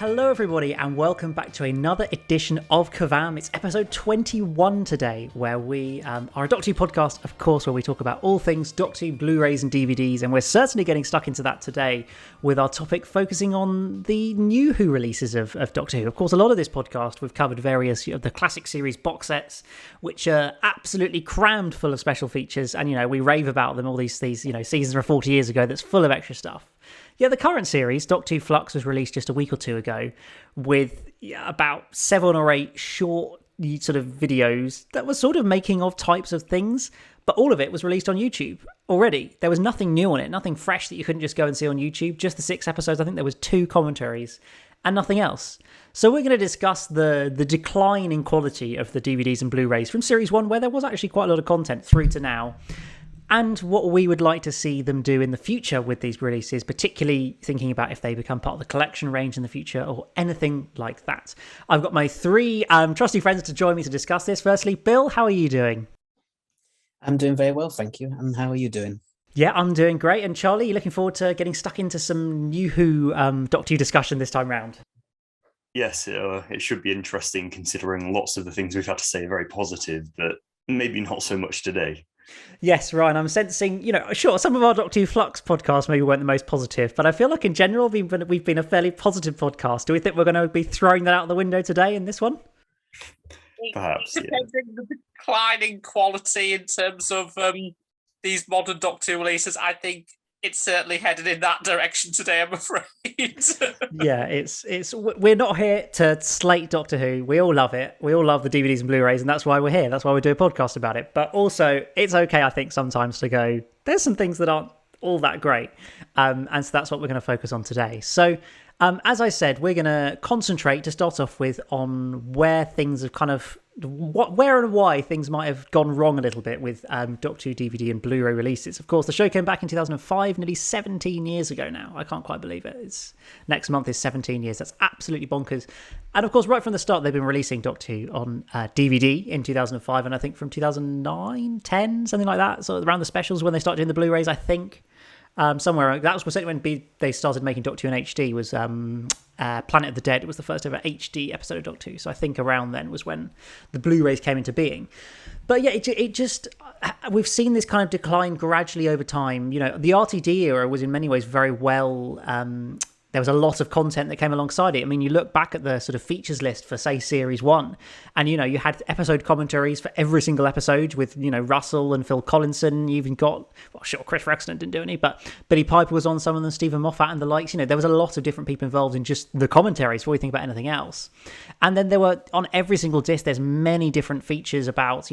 Hello everybody and welcome back to another edition of KerVAM. It's episode 21 today, where we are a Doctor Who podcast, of course, where we talk about all things Doctor Who Blu-rays and DVDs, and we're certainly getting stuck into that today with our topic focusing on the new Who releases of Doctor Who. Of course, a lot of this podcast, we've covered various of the classic series box sets, which are absolutely crammed full of special features, and we rave about them, all these seasons from 40 years ago that's full of extra stuff. Yeah, the current series, Doctor Who Flux, was released just a week or two ago with about 7 or 8 short sort of videos that were sort of making of types of things, but all of it was released on YouTube already. There was nothing new on it, nothing fresh that you couldn't just go and see on YouTube, just the 6 episodes. I think there was 2 commentaries and nothing else. So we're going to discuss the decline in quality of the DVDs and Blu-rays from Series 1, where there was actually quite a lot of content, through to now, and what we would like to see them do in the future with these releases, particularly thinking about if they become part of the collection range in the future or anything like that. I've got my 3 trusty friends to join me to discuss this. Firstly, Bill, how are you doing? I'm doing very well, thank you. And how are you doing? Yeah, I'm doing great. And Charlie, you looking forward to getting stuck into some new Who Doctor Who discussion this time round? Yes, it should be interesting, considering lots of the things we've had to say are very positive, but maybe not so much today. Yes, Ryan, I'm sensing, sure, some of our Doctor Who Flux podcasts maybe weren't the most positive, but I feel like in general we've been a fairly positive podcast. Do we think we're going to be throwing that out the window today in this one? Perhaps, yeah. The declining quality in terms of these modern Doctor Who releases, I think it's certainly headed in that direction today, I'm afraid. Yeah, we're not here to slate Doctor Who. We all love it. We all love the DVDs and Blu-rays, and that's why we're here. That's why we do a podcast about it. But also, it's okay, I think, sometimes to go, there's some things that aren't all that great. And so that's what we're going to focus on today. So, as I said, we're going to concentrate to start off with on where things have kind of, where and why things might have gone wrong a little bit with Doctor Who DVD and Blu-ray releases. Of course, the show came back in 2005, nearly 17 years ago now. I can't quite believe it. Next month is 17 years. That's absolutely bonkers. And of course, right from the start, they've been releasing Doctor Who on DVD in 2005, and I think from 2009, 10, something like that. So around the specials when they started doing the Blu-rays, I think. Somewhere that was certainly when they started making Doctor Who in HD, was Planet of the Dead. It was the first ever HD episode of Doctor Who, so I think around then was when the Blu-rays came into being. But yeah, it just, we've seen this kind of decline gradually over time. The RTD era was in many ways very well. There was a lot of content that came alongside it. I mean, you look back at the sort of features list for, say, Series 1, and, you had episode commentaries for every single episode with, Russell and Phil Collinson. You even got, well, sure, Chris Rexton didn't do any, but Billy Piper was on some of them, Stephen Moffat and the likes. There was a lot of different people involved in just the commentaries before you think about anything else. And then there were, on every single disc, there's many different features about,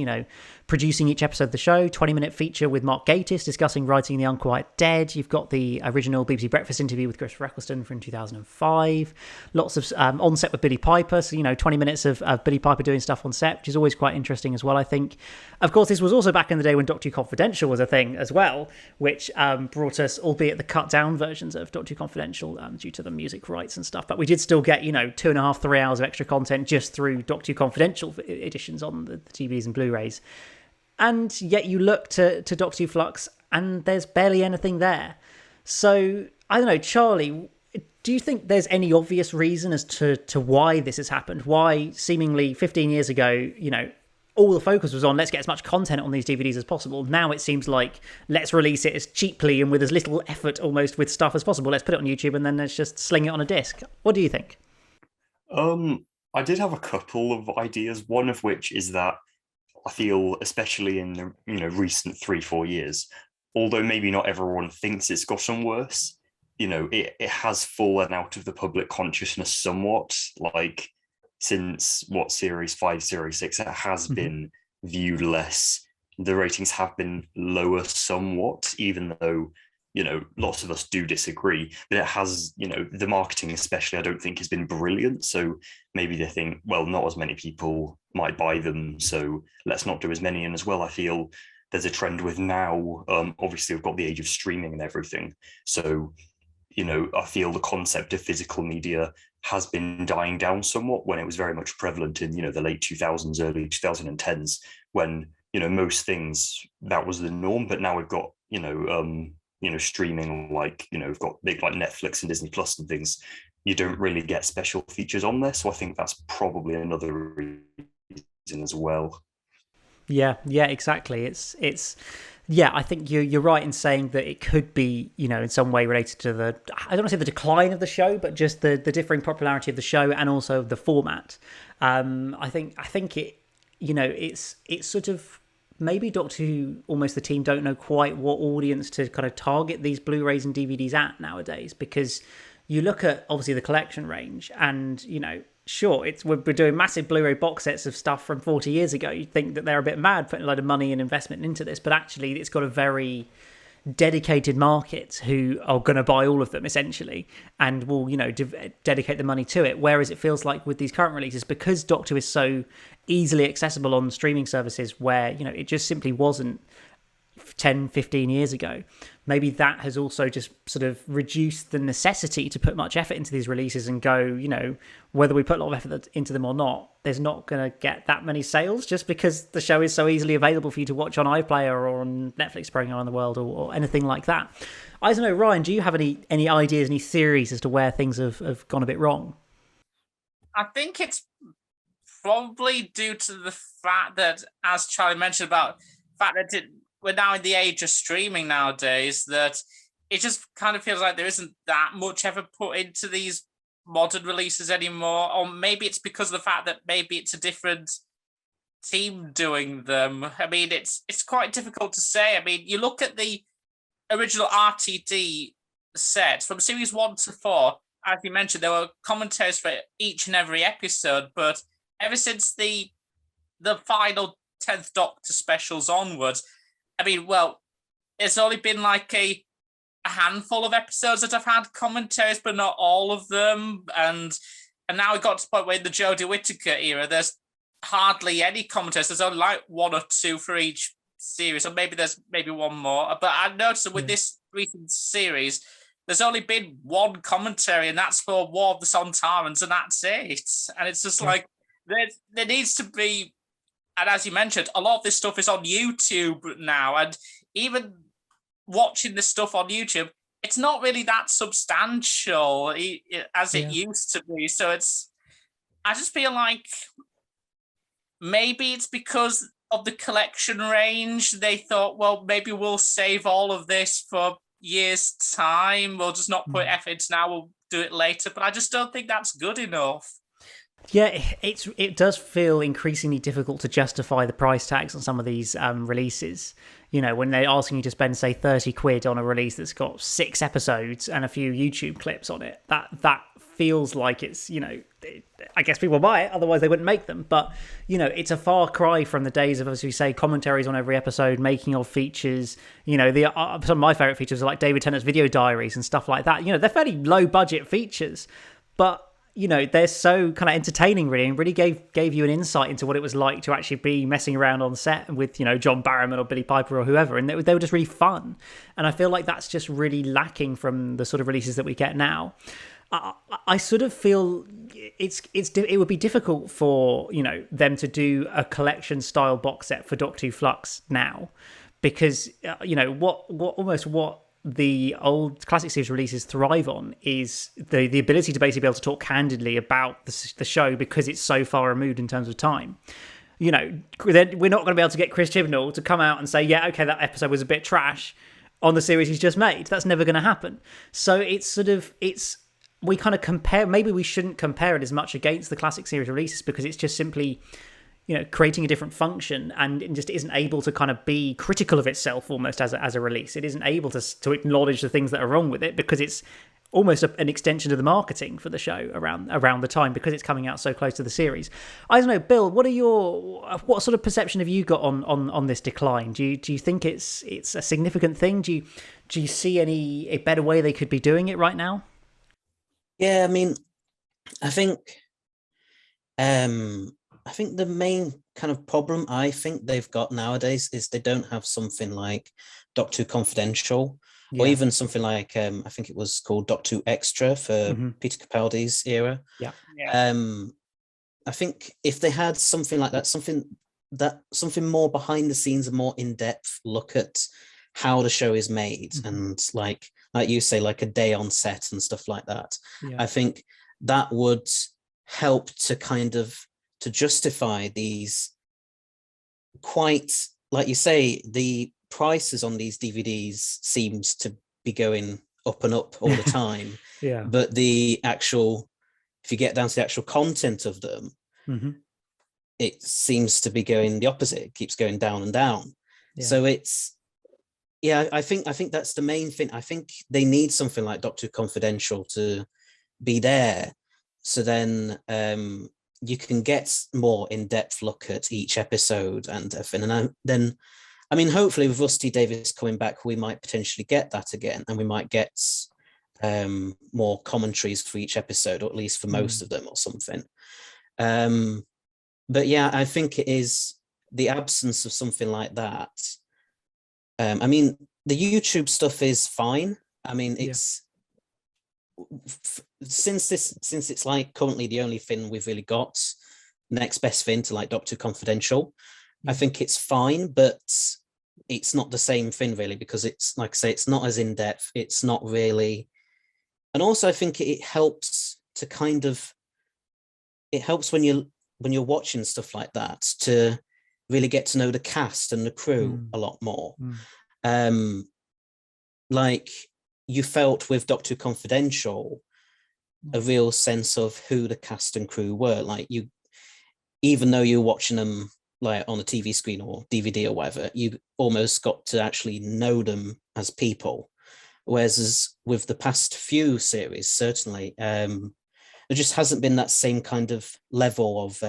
producing each episode of the show. 20-minute feature with Mark Gatiss discussing writing The Unquiet Dead. You've got the original BBC Breakfast interview with Chris Eccleston from 2005. Lots of on set with Billy Piper. So, 20 minutes of Billy Piper doing stuff on set, which is always quite interesting as well, I think. Of course, this was also back in the day when Doctor Who Confidential was a thing as well, which brought us, albeit the cut down versions of Doctor Who Confidential due to the music rights and stuff. But we did still get, 2.5, 3 hours of extra content just through Doctor Who Confidential editions on the TVs and Blu-rays. And yet you look to Doctor Who Flux and there's barely anything there. So, I don't know, Charlie, do you think there's any obvious reason as to why this has happened? Why seemingly 15 years ago, all the focus was on let's get as much content on these DVDs as possible. Now it seems like let's release it as cheaply and with as little effort almost with stuff as possible. Let's put it on YouTube and then let's just sling it on a disc. What do you think? I did have a couple of ideas, one of which is that I feel, especially in the recent 3-4 years, although maybe not everyone thinks it's gotten worse, it has fallen out of the public consciousness somewhat. Like since Series 5, Series 6, it has been viewed less. The ratings have been lower somewhat, even though lots of us do disagree. But it has, the marketing especially, I don't think has been brilliant. So maybe they think, well, not as many people might buy them, so let's not do as many. And as well, I feel there's a trend with now, obviously we've got the age of streaming and everything. So, I feel the concept of physical media has been dying down somewhat when it was very much prevalent in, the late 2000s, early 2010s, when, most things, that was the norm. But now we've got, streaming, like, we've got big like Netflix and Disney Plus and things. you don't really get special features on there. So I think that's probably another reason as well. Yeah, exactly. It's yeah, I think you're right in saying that it could be, in some way related to I don't want to say the decline of the show, but just the differing popularity of the show and also the format. I think it, it's sort of maybe Doctor Who, almost the team don't know quite what audience to kind of target these Blu-rays and DVDs at nowadays, because you look at obviously the collection range and, sure, we're doing massive Blu-ray box sets of stuff from 40 years ago. You'd think that they're a bit mad putting a load of money and investment into this, but actually it's got a very dedicated market who are going to buy all of them essentially and will, dedicate the money to it. Whereas it feels like with these current releases, because Doctor Who is so easily accessible on streaming services where, it just simply wasn't 10, 15 years ago, maybe that has also just sort of reduced the necessity to put much effort into these releases and go, whether we put a lot of effort into them or not, there's not going to get that many sales just because the show is so easily available for you to watch on iPlayer or on Netflix spreading around the world or anything like that. I don't know, Ryan, do you have any ideas, any theories as to where things have gone a bit wrong? I think it's probably due to the fact that, as Charlie mentioned about the fact that we're now in the age of streaming nowadays, that it just kind of feels like there isn't that much ever put into these modern releases anymore. Or maybe it's because of the fact that maybe it's a different team doing them. I mean, it's quite difficult to say. I mean, you look at the original RTD sets from series 1 to 4, as you mentioned, there were commentaries for each and every episode, but ever since the final 10th Doctor specials onwards, I mean, well, it's only been like a handful of episodes that have had commentaries, but not all of them. And now we got to the point where in the Jodie Whittaker era, there's hardly any commentaries. There's only like 1 or 2 for each series, or maybe there's one more. But I noticed that with this recent series, there's only been 1 commentary, and that's for War of the Sontarans, and that's it. And it's just like, there needs to be. And as you mentioned, a lot of this stuff is on YouTube now. And even watching this stuff on YouTube, it's not really that substantial as it used to be. So I just feel like maybe it's because of the collection range. They thought, well, maybe we'll save all of this for years' time. We'll just not put effort into now. We'll do it later. But I just don't think that's good enough. Yeah, it does feel increasingly difficult to justify the price tags on some of these releases. When they're asking you to spend, say, 30 quid on a release that's got 6 episodes and a few YouTube clips on it, that feels like it's, I guess people buy it, otherwise they wouldn't make them. But, it's a far cry from the days of, as we say, commentaries on every episode, making of features. Some of my favourite features are like David Tennant's video diaries and stuff like that. They're fairly low budget features, but they're so kind of entertaining, really, and really gave you an insight into what it was like to actually be messing around on set with, John Barrowman or Billy Piper or whoever, and they were just really fun. And I feel like that's just really lacking from the sort of releases that we get now. I sort of feel it would be difficult for them to do a collection style box set for Doctor Who Flux now, because what the old classic series releases thrive on is the ability to basically be able to talk candidly about the show, because it's so far removed in terms of time. Then we're not going to be able to get Chris Chibnall to come out and say, yeah, okay, that episode was a bit trash on the series he's just made. That's never going to happen. So we kind of compare, maybe we shouldn't compare it as much against the classic series releases, because it's just simply creating a different function, and it just isn't able to kind of be critical of itself almost as a release. It isn't able to acknowledge the things that are wrong with it, because it's almost an extension of the marketing for the show around the time, because it's coming out so close to the series. I don't know, Bill, what sort of perception have you got on this decline? Do you think it's a significant thing? Do you see a better way they could be doing it right now? Yeah, I mean, I think the main kind of problem I think they've got nowadays is they don't have something like Doctor Who Confidential, or even something like I think it was called Doctor Who Extra for Peter Capaldi's era. Yeah. I think if they had something like that, something more behind the scenes, a more in-depth look at how the show is made, and like you say, like a day on set and stuff like that. I think that would help to kind of to justify these quite, like you say, the prices on these DVDs seems to be going up and up all the time. But the actual, if you get down to the actual content of them, it seems to be going the opposite. It keeps going down and down. So it's, I think that's the main thing. I think they need something like Doctor Who Confidential to be there, so then you can get more in-depth look at each episode and everything. And then, I mean, hopefully with Rusty Davis coming back, we might potentially get that again, and we might get more commentaries for each episode, or at least for most of them or something. But yeah, I think it is the absence of something like that. I mean, the YouTube stuff is fine. I mean, it's since it's like currently the only thing we've really got, next best thing to like Doctor Who Confidential, I think it's fine, but it's not the same thing really, because it's, like I say, it's not as in-depth, it's not really. And also I think it helps to kind of, it helps when you're watching stuff like that to really get to know the cast and the crew a lot more. Like you felt with Doctor Who Confidential a real sense of who the cast and crew were. Like you, even though you're watching them like on a TV screen or DVD or whatever, you almost got to actually know them as people. Whereas with the past few series, certainly, there just hasn't been that same kind of level of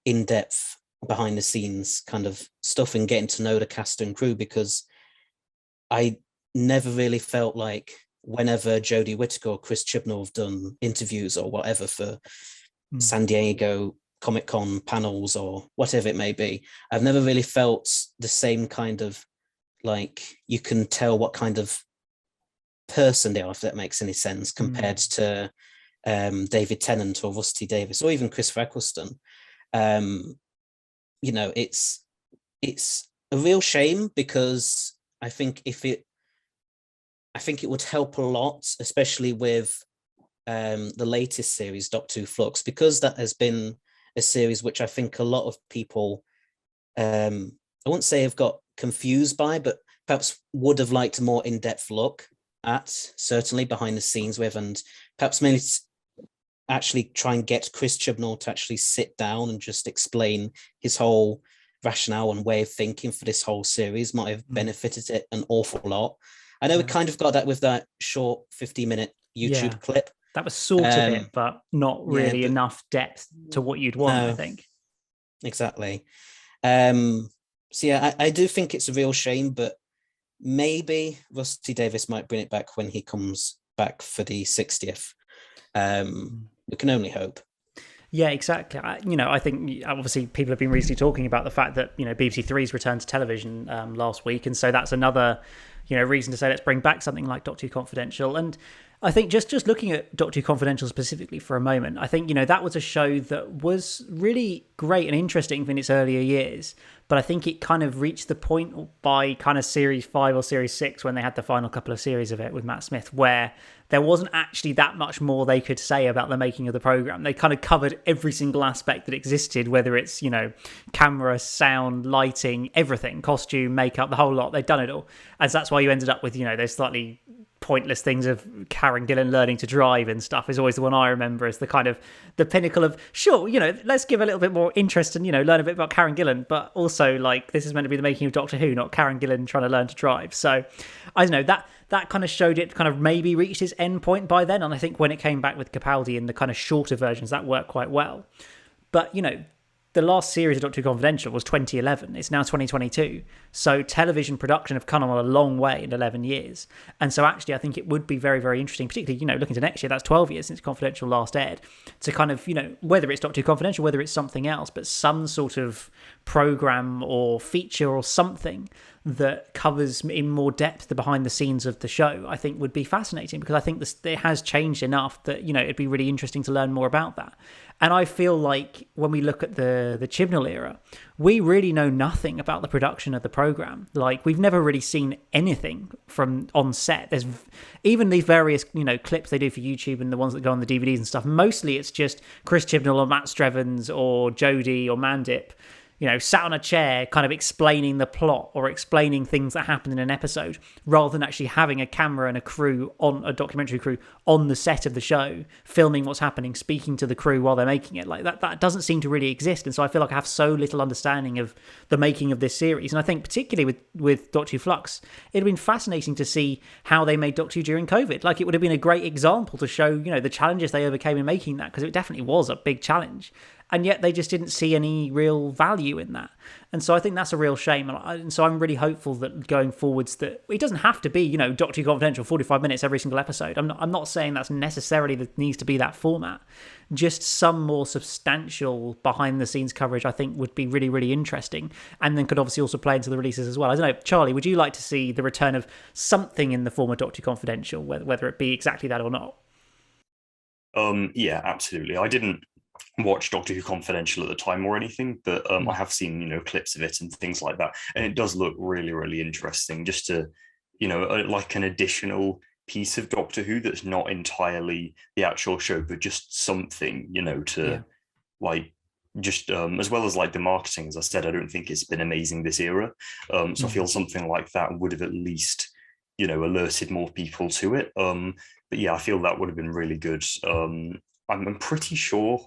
in-depth behind the scenes kind of stuff and getting to know the cast and crew, because I never really felt like whenever Jodie Whittaker or Chris Chibnall have done interviews or whatever for San Diego Comic-Con panels or whatever it may be, I've never really felt the same kind of, like, you can tell what kind of person they are, if that makes any sense, compared to David Tennant or Rusty Davis or even Christopher Eccleston. You know, it's a real shame, because I think it would help a lot, especially with the latest series, Doctor Who Flux, because that has been a series which I think a lot of people, I wouldn't say have got confused by, but perhaps would have liked a more in-depth look at, certainly behind the scenes with, and perhaps maybe actually try and get Chris Chibnall to actually sit down and just explain his whole rationale and way of thinking for this whole series might have benefited it an awful lot. I know we kind of got that with that short 50-minute YouTube clip. That was sort of it, but not really enough depth to what you'd want, I think. Exactly. So yeah, I do think it's a real shame, but maybe Rusty Davis might bring it back when he comes back for the 60th. We can only hope. Yeah, exactly. I think obviously people have been recently talking about the fact that, BBC Three's returned to television last week. And so that's another, reason to say let's bring back something like Doctor Who Confidential. And I think just looking at Doctor Who Confidential specifically for a moment, I think, that was a show that was really great and interesting in its earlier years. But I think it kind of reached the point by kind of series 5 or series 6, when they had the final couple of series of it with Matt Smith, where there wasn't actually that much more they could say about the making of the program. They kind of covered every single aspect that existed, whether it's, camera, sound, lighting, everything, costume, makeup, the whole lot. They'd done it all. And so that's why you ended up with, those slightly pointless things of Karen Gillan learning to drive and stuff is always the one I remember as the kind of the pinnacle of, sure, let's give a little bit more interest and, learn a bit about Karen Gillan, but also like this is meant to be the making of Doctor Who, not Karen Gillan trying to learn to drive. So I don't know, that kind of showed it kind of maybe reached its end point by then. And I think when it came back with Capaldi in the kind of shorter versions, that worked quite well. But, the last series of Doctor Who Confidential was 2011. It's now 2022. So television production have come on a long way in 11 years. And so actually, I think it would be very, very interesting, particularly, looking to next year, that's 12 years since Confidential last aired, to kind of, whether it's Doctor Who Confidential, whether it's something else, but some sort of program or feature or something that covers in more depth the behind the scenes of the show, I think would be fascinating, because I think it has changed enough that, it'd be really interesting to learn more about that. And I feel like when we look at the Chibnall era, we really know nothing about the production of the program. Like, we've never really seen anything from on set. There's even these various, clips they do for YouTube and the ones that go on the DVDs and stuff. Mostly it's just Chris Chibnall or Matt Strevens or Jodie or Mandip, sat on a chair kind of explaining the plot or explaining things that happen in an episode, rather than actually having a camera and a documentary crew on the set of the show, filming what's happening, speaking to the crew while they're making it. Like that doesn't seem to really exist. And so I feel like I have so little understanding of the making of this series. And I think particularly with Doctor Who Flux, it'd been fascinating to see how they made Doctor Who during COVID. Like, it would have been a great example to show, the challenges they overcame in making that, because it definitely was a big challenge. And yet they just didn't see any real value in that. And so I think that's a real shame. And so I'm really hopeful that going forwards, that it doesn't have to be, Doctor Who Confidential, 45 minutes every single episode. I'm not saying that's necessarily that needs to be that format. Just some more substantial behind the scenes coverage, I think, would be really, really interesting. And then could obviously also play into the releases as well. I don't know, Charlie, would you like to see the return of something in the form of Doctor Who Confidential, whether it be exactly that or not? Yeah, absolutely. I didn't watch Doctor Who Confidential at the time or anything, but I have seen clips of it and things like that, and it does look really, really interesting. Just to like an additional piece of Doctor Who that's not entirely the actual show, but just something like just as well as like the marketing. As I said, I don't think it's been amazing this era, so I feel something like that would have at least alerted more people to it. But yeah, I feel that would have been really good. I'm pretty sure,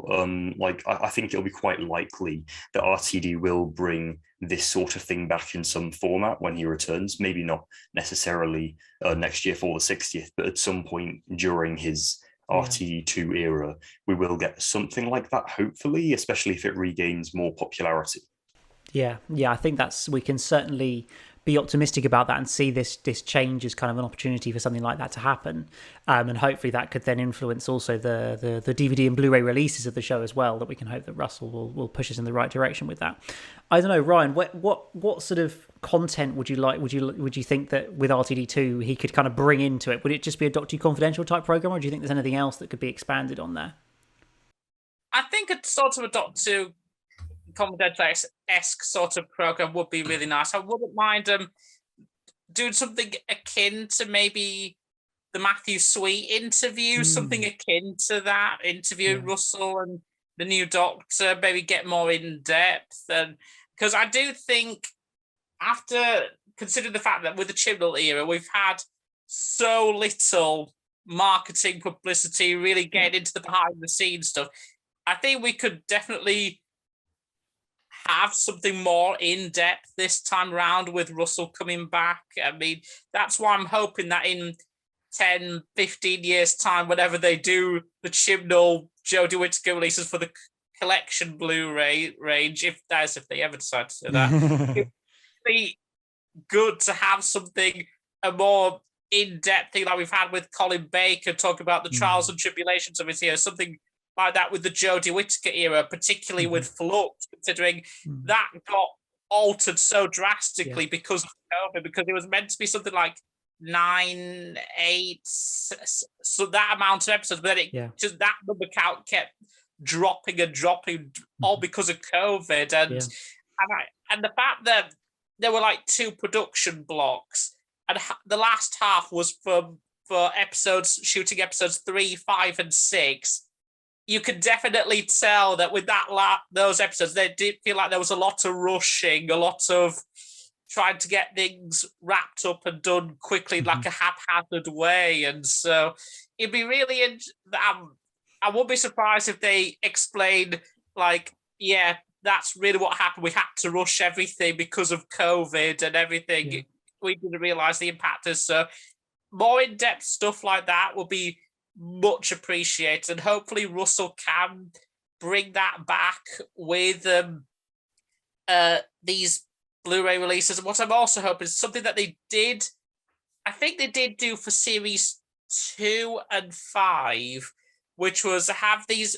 I think it'll be quite likely that RTD will bring this sort of thing back in some format when he returns. Maybe not necessarily next year for the 60th, but at some point during his RTD2 era, we will get something like that, hopefully, especially if it regains more popularity. Yeah, I think we can certainly be optimistic about that and see this change as kind of an opportunity for something like that to happen, and hopefully that could then influence also the DVD and Blu-ray releases of the show as well. That we can hope that Russell will push us in the right direction with that. I don't know, Ryan, what sort of content would you think that with RTD2 he could kind of bring into it? Would it just be a Doctor Who Confidential type program, or do you think there's anything else that could be expanded on there? I think it's sort of a Doctor Who Confidential-esque sort of program would be really nice. I wouldn't mind doing something akin to maybe the Matthew Sweet interview, something akin to that, interviewing Russell and the new Doctor, maybe get more in depth. And because I do think, after considering the fact that with the Chibnall era, we've had so little marketing publicity, really getting into the behind the scenes stuff, I think we could definitely have something more in depth this time round with Russell coming back. I mean, that's why I'm hoping that in 10, 15 years' time, whenever they do the Chibnall Jodie Whittaker releases for the collection Blu-ray range, if they ever decide to do that, it'd be good to have something, a more in-depth thing like we've had with Colin Baker, talking about the trials and tribulations of his era, something like that with the Jodie Whittaker era, particularly with Flux, considering that got altered so drastically because of COVID, because it was meant to be something like 9, 8, so that amount of episodes, but then it just that number count kept dropping and dropping, all because of COVID, and the fact that there were like 2 production blocks, and the last half was for shooting episodes 3, 5, and 6. You could definitely tell that with those episodes, they did feel like there was a lot of rushing, a lot of trying to get things wrapped up and done quickly, like a haphazard way. And so it'd be really, I won't be surprised if they explain, like, that's really what happened. We had to rush everything because of COVID and everything. Yeah. We didn't realize the impact is. So more in-depth stuff like that will be much appreciated, and hopefully Russell can bring that back with these Blu-ray releases. And what I'm also hoping is something that they did do for series 2 and 5, which was have these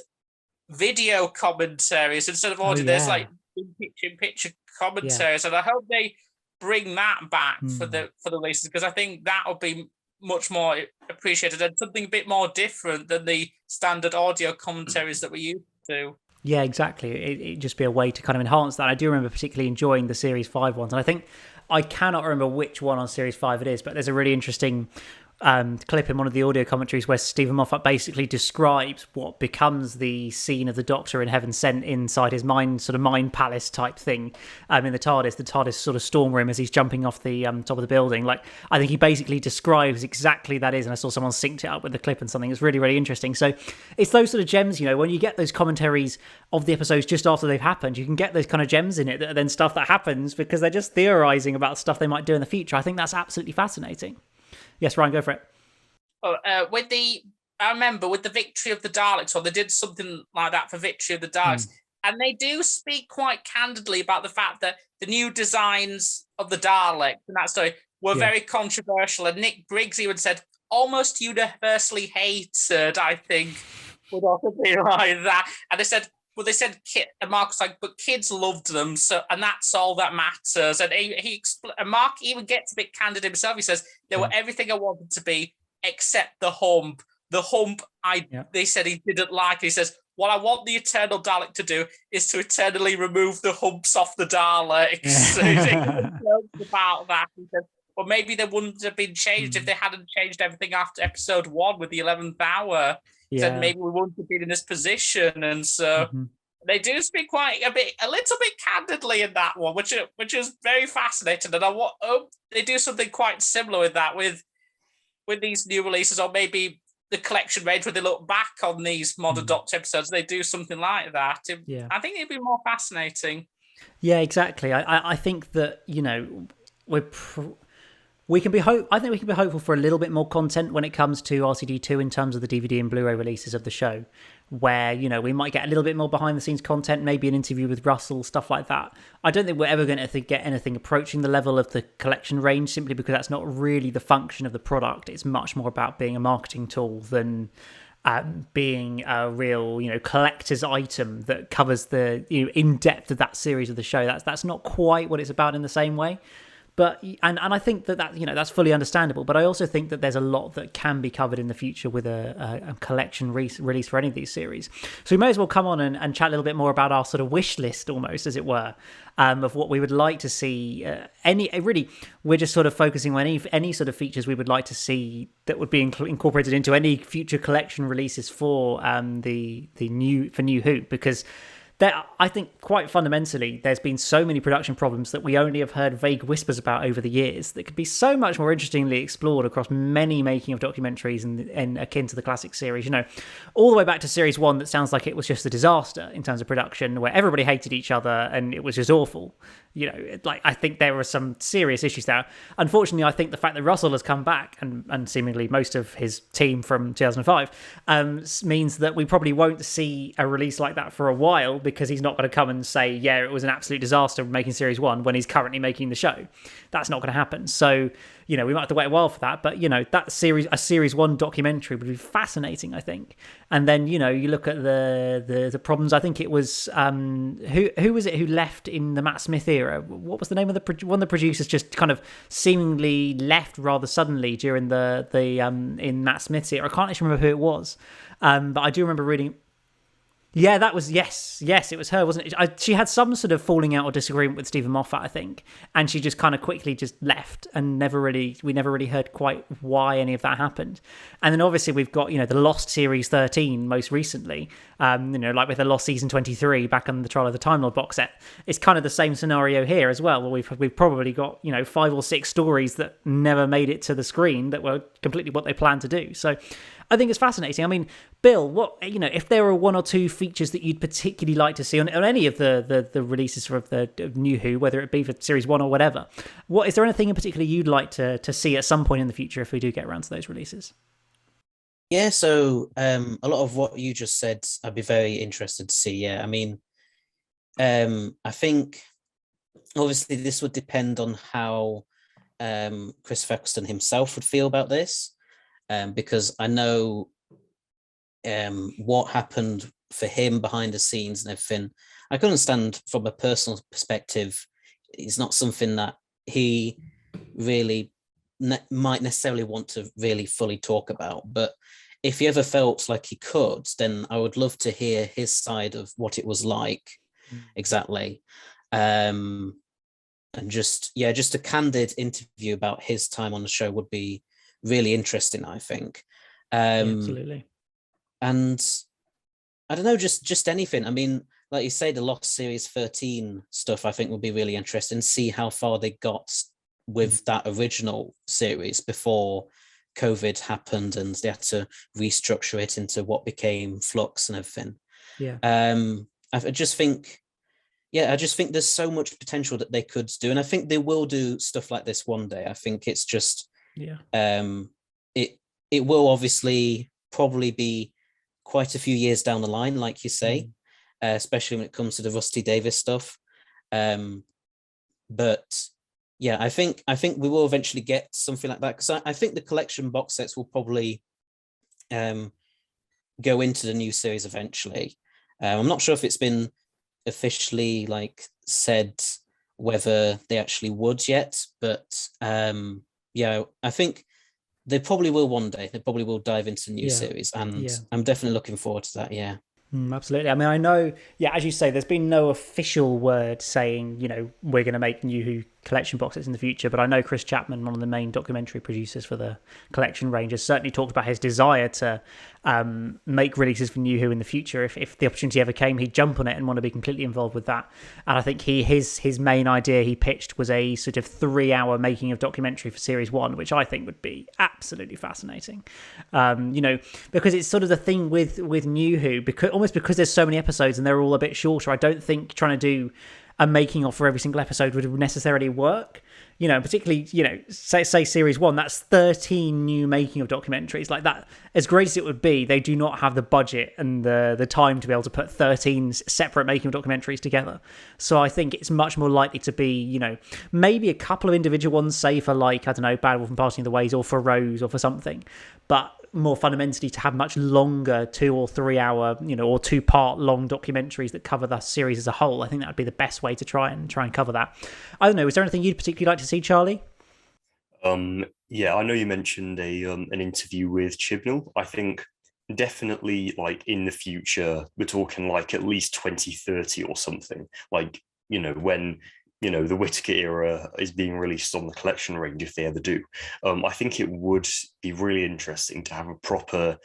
video commentaries instead of audio. There's like in-picture commentaries, and I hope they bring that back for the releases, because I think that would be much more appreciated and something a bit more different than the standard audio commentaries that we're used to. Yeah, exactly. It'd just be a way to kind of enhance that. I do remember particularly enjoying the Series 5 ones, and I think I cannot remember which one on Series 5 it is, but there's a really interesting clip in one of the audio commentaries where Stephen Moffat basically describes what becomes the scene of the Doctor in Heaven Sent inside his mind palace type thing in the TARDIS sort of storm room as he's jumping off the top of the building. Like, I think he basically describes exactly that is, and I saw someone synced it up with the clip and something. It's really, really interesting. So it's those sort of gems, when you get those commentaries of the episodes just after they've happened, you can get those kind of gems in it that are then stuff that happens because they're just theorizing about stuff they might do in the future. I think that's absolutely fascinating. Yes, Ryan, go for it. I remember with the Victory of the Daleks, or they did something like that for Victory of the Daleks, and they do speak quite candidly about the fact that the new designs of the Daleks in that story were very controversial, and Nick Briggs even said almost universally hated, I think, would also be like that. And they said, and Mark was like, but kids loved them, so, and that's all that matters. And and Mark even gets a bit candid himself. He says, they were everything I wanted to be, except the hump. The hump, they said he didn't like. He says, what I want the Eternal Dalek to do is to eternally remove the humps off the Daleks. So he jokes about that. He said, well, maybe they wouldn't have been changed if they hadn't changed everything after episode 1 with the 11th hour. Then maybe we wouldn't have been in this position, and so they do speak a little bit candidly in that one, which is very fascinating. And I hope they do something quite similar with that with these new releases, or maybe the collection range where they look back on these modern Doctor episodes. They do something like that. I think it'd be more fascinating. Yeah, exactly. I think that we can be hopeful for a little bit more content when it comes to RCD2 in terms of the DVD and Blu-ray releases of the show, where, we might get a little bit more behind the scenes content, maybe an interview with Russell, stuff like that. I don't think we're ever going to get anything approaching the level of the collection range, simply because that's not really the function of the product. It's much more about being a marketing tool than being a real, collector's item that covers the in depth of that series of the show. That's not quite what it's about in the same way. But and I think that that's fully understandable. But I also think that there's a lot that can be covered in the future with a collection release for any of these series. So we may as well come on and chat a little bit more about our sort of wish list, almost, as it were, of what we would like to see. We're just sort of focusing on any sort of features we would like to see that would be incorporated into any future collection releases for New Who, because I think quite fundamentally, there's been so many production problems that we only have heard vague whispers about over the years that could be so much more interestingly explored across many making of documentaries and akin to the classic series. All the way back to Series 1, that sounds like it was just a disaster in terms of production, where everybody hated each other and it was just awful. I think there were some serious issues there. Unfortunately, I think the fact that Russell has come back and seemingly most of his team from 2005 means that we probably won't see a release like that for a while, because he's not going to come and say, yeah, it was an absolute disaster making Series 1 when he's currently making the show. That's not going to happen. So, we might have to wait a while for that. But, that Series 1 documentary would be fascinating, I think. And then, you look at the problems. I think it was, who was it who left in the Matt Smith era? What was the name of one of the producers just kind of seemingly left rather suddenly during the in Matt Smith's era? I can't actually remember who it was. But I do remember reading... Yeah, that was, yes, it was her, wasn't it? She had some sort of falling out or disagreement with Stephen Moffat, I think, and she just kind of quickly just left, and we never really heard quite why any of that happened. And then obviously we've got, the Lost Series 13 most recently, like with the Lost Season 23 back on the Trial of the Time Lord box set. It's kind of the same scenario here as well, where we've probably got, 5 or 6 stories that never made it to the screen that were completely what they planned to do. So I think it's fascinating. I mean, Bill, what if there were 1 or 2 features that you'd particularly like to see on any of the releases of New Who, whether it be for Series 1 or whatever, is there anything in particular you'd like to see at some point in the future if we do get around to those releases? Yeah, so a lot of what you just said, I'd be very interested to see. Yeah, I mean, I think obviously this would depend on how Chris Eccleston himself would feel about this. Because I know what happened for him behind the scenes and everything. I can understand from a personal perspective, it's not something that he really might necessarily want to really fully talk about. But if he ever felt like he could, then I would love to hear his side of what it was like exactly. And just a candid interview about his time on the show would be really interesting, I think. Absolutely. And I don't know, just anything. I mean, like you say, the Lost Series 13 stuff, I think would be really interesting. See how far they got with that original series before COVID happened and they had to restructure it into what became Flux and everything. Yeah. I just think there's so much potential that they could do, and I think they will do stuff like this one day. I think it's just it will obviously probably be quite a few years down the line, like you say, especially when it comes to the Rusty Davis stuff. But yeah, I think we will eventually get something like that, because I think the collection box sets will probably go into the new series eventually. I'm not sure if it's been officially said whether they actually would yet, but I think they probably will one day. They probably will dive into the new series, and I'm definitely looking forward to that. Absolutely. I mean, I know, as you say, there's been no official word saying, we're going to make New Who collection box sets in the future, but I know Chris Chapman, one of the main documentary producers for the collection range, has certainly talked about his desire to make releases for New Who in the future. If the opportunity ever came, he'd jump on it and want to be completely involved with that. And I think his main idea he pitched was a sort of 3-hour making of documentary for series 1, which I think would be absolutely fascinating. Because it's sort of the thing with New Who, because there's so many episodes and they're all a bit shorter, I don't think trying to do a making of for every single episode would necessarily work. Particularly, say series 1, that's 13 new making of documentaries. Like that, as great as it would be, they do not have the budget and the time to be able to put 13 separate making of documentaries together. So I think it's much more likely to be, maybe a couple of individual ones, say for Bad Wolf and Passing of the Ways, or for Rose, or for something. But more fundamentally, to have much longer 2 or 3 hour, or 2-part long documentaries that cover the series as a whole, I think that would be the best way to try and cover that. I don't know. Is there anything you'd particularly like to see, Charlie? I know you mentioned an interview with Chibnall. I think definitely in the future, we're talking at least 2030 or something. When the Whittaker era is being released on the collection range, if they ever do. I think it would be really interesting to have a proper,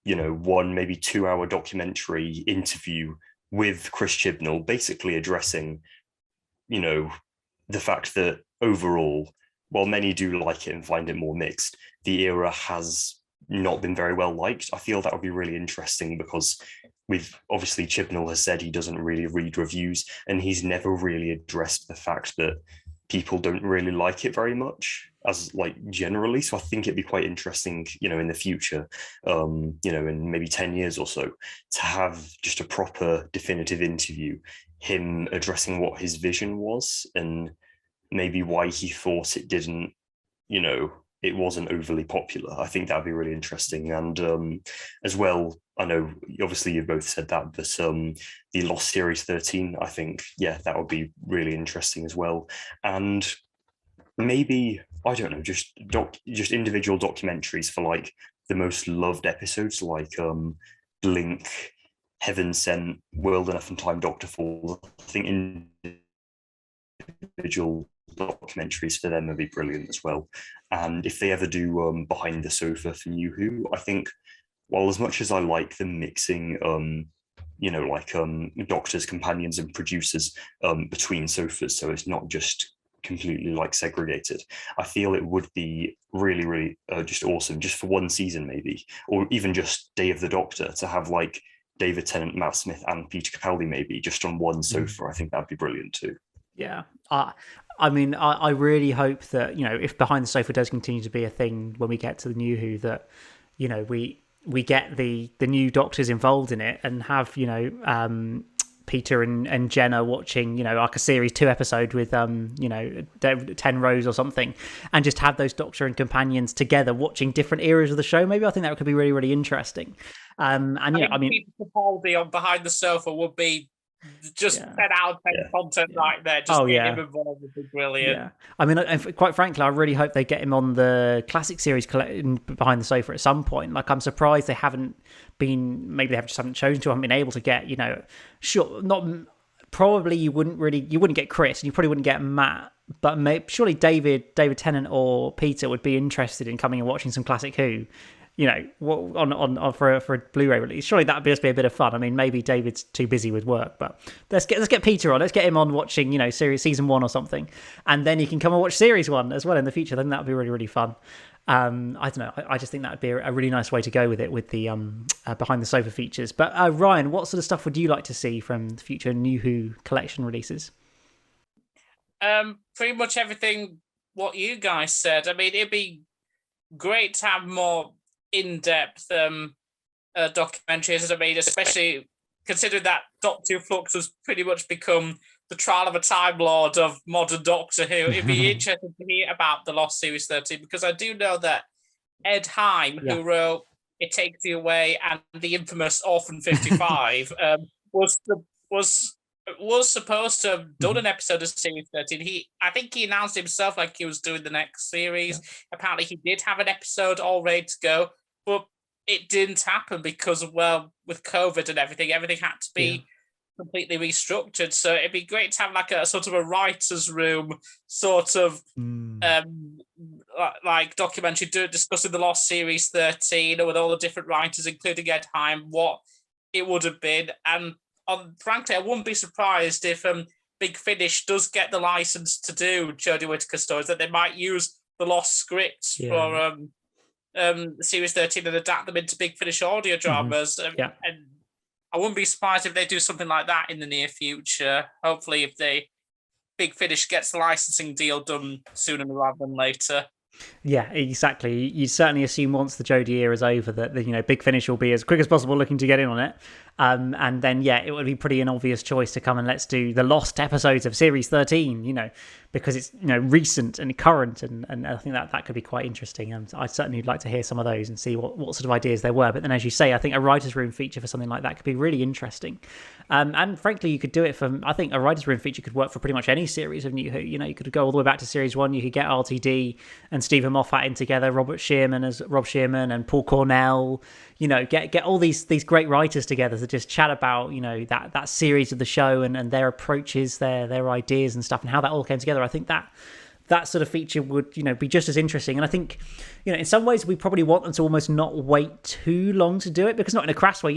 1, maybe 2-hour documentary interview with Chris Chibnall, basically addressing, the fact that overall, while many do like it and find it more mixed, the era has not been very well liked. I feel that would be really interesting because obviously Chibnall has said he doesn't really read reviews, and he's never really addressed the fact that people don't really like it very much as generally. So I think it'd be quite interesting, in the future, in maybe 10 years or so, to have just a proper definitive interview, him addressing what his vision was and maybe why he thought it didn't, it wasn't overly popular. I think that'd be really interesting. And as well, I know obviously you've both said that, but the Lost Series 13, I think, that would be really interesting as well. And maybe, I don't know, just individual documentaries for the most loved episodes, Blink, Heaven Sent, World Enough and Time, Doctor Falls. I think individual documentaries for them would be brilliant as well. And if they ever do Behind the Sofa for New Who, I think, well, as much as I like the mixing, doctors, companions, and producers between sofas, so it's not just completely segregated, I feel it would be really, really just awesome, just for one season maybe, or even just Day of the Doctor, to have David Tennant, Matt Smith, and Peter Capaldi maybe just on one sofa. I think that'd be brilliant too. Yeah. I mean, I really hope that, if Behind the Sofa does continue to be a thing when we get to the New Who, that, we get the new doctors involved in it and have, Peter and Jenna watching, a series 2 episode with, 10 Rows or something, and just have those doctor and companions together watching different eras of the show. Maybe I think that could be really, really interesting. Peter Capaldi on Behind the Sofa would be just 10 out of 10 content right there. Just get him involved would be brilliant. Yeah. I mean, quite frankly, I really hope they get him on the classic series behind the sofa at some point. Like, I'm surprised they haven't been, maybe they just haven't chosen to, haven't been able to get, sure, probably you wouldn't get Chris, and you probably wouldn't get Matt, but surely David Tennant or Peter would be interested in coming and watching some classic Who. On for a Blu-ray release. Surely that would just be a bit of fun. I mean, maybe David's too busy with work, but let's get Peter on. Let's get him on watching, season 1 or something, and then he can come and watch series 1 as well in the future. Then that would be really, really fun. I don't know. I just think that would be a really nice way to go with it, with the behind the sofa features. But Ryan, what sort of stuff would you like to see from the future New Who collection releases? Pretty much everything what you guys said. I mean, it'd be great to have more in-depth documentaries. I mean, especially considering that Doctor Who Flux has pretty much become the trial of a Time Lord of modern Doctor Who. It'd be interesting to hear about the Lost Series 13, because I do know that Ed Heim, who wrote It Takes You Away and the infamous Orphan 55, was supposed to have done an episode of Series 13. I think he announced himself like he was doing the next series. Yeah. Apparently he did have an episode all ready to go, but it didn't happen because, with COVID and everything had to be completely restructured. So it'd be great to have like a sort of a writer's room sort of like documentary discussing the Lost Series 13 with all the different writers, including Ed Heim, what it would have been. And frankly, I wouldn't be surprised if Big Finish does get the license to do Jodie Whittaker stories, that they might use the Lost scripts for Series 13 and adapt them into Big Finish audio dramas. And I wouldn't be surprised if they do something like that in the near future. Hopefully, if Big Finish gets the licensing deal done sooner rather than later. Yeah, exactly. You certainly assume once the Jodie era is over that Big Finish will be as quick as possible looking to get in on it. And then, it would be pretty an obvious choice to come and let's do the lost episodes of Series 13, because it's, recent and current. And I think that could be quite interesting. And I'd certainly like to hear some of those and see what sort of ideas there were. But then, as you say, I think a writer's room feature for something like that could be really interesting. And frankly, you could do it I think a writer's room feature could work for pretty much any series of New Who. You could go all the way back to Series 1. You could get RTD and Stephen Moffat in together, Rob Shearman and Paul Cornell. Get all these great writers together to just chat about that series of the show and their approaches, their ideas and stuff, and how that all came together. I think that sort of feature would be just as interesting. And I think in some ways we probably want them to almost not wait too long to do it, because not in a crass way.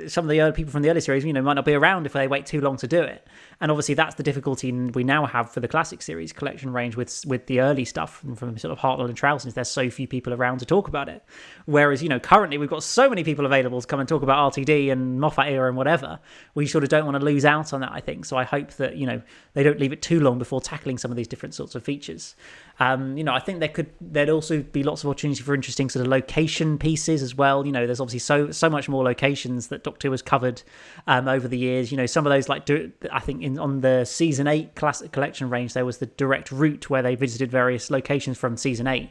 Some of the early people from the early series might not be around if they wait too long to do it. And obviously that's the difficulty we now have for the classic series collection range with the early stuff from sort of Hartnell and Trousens. There's so few people around to talk about it, whereas currently we've got so many people available to come and talk about RTD and Moffat era and whatever. We sort of don't want to lose out on that, I think. So I hope that they don't leave it too long before tackling some of these different sorts of features. I think there'd also be lots of opportunity for interesting sort of location pieces as well. There's obviously so much more locations that Doctor Who has covered over the years. Some of those, like I think on the season 8 classic collection range, there was the direct route where they visited various locations from season 8.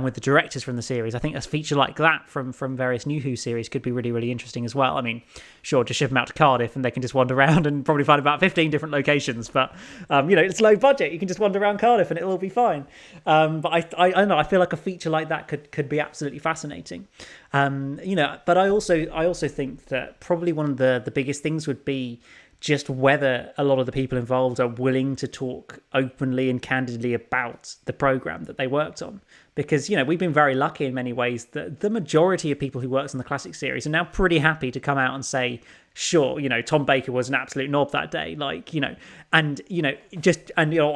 With the directors from the series. I think a feature like that from various New Who series could be really, really interesting as well. I mean, sure, just ship them out to Cardiff and they can just wander around and probably find about 15 different locations. But, it's low budget. You can just wander around Cardiff and it'll all be fine. But I don't know. I feel like a feature like that could be absolutely fascinating. But I also think that probably one of the biggest things would be just whether a lot of the people involved are willing to talk openly and candidly about the program that they worked on. Because, we've been very lucky in many ways that the majority of people who worked on the classic series are now pretty happy to come out and say, sure, Tom Baker was an absolute knob that day. I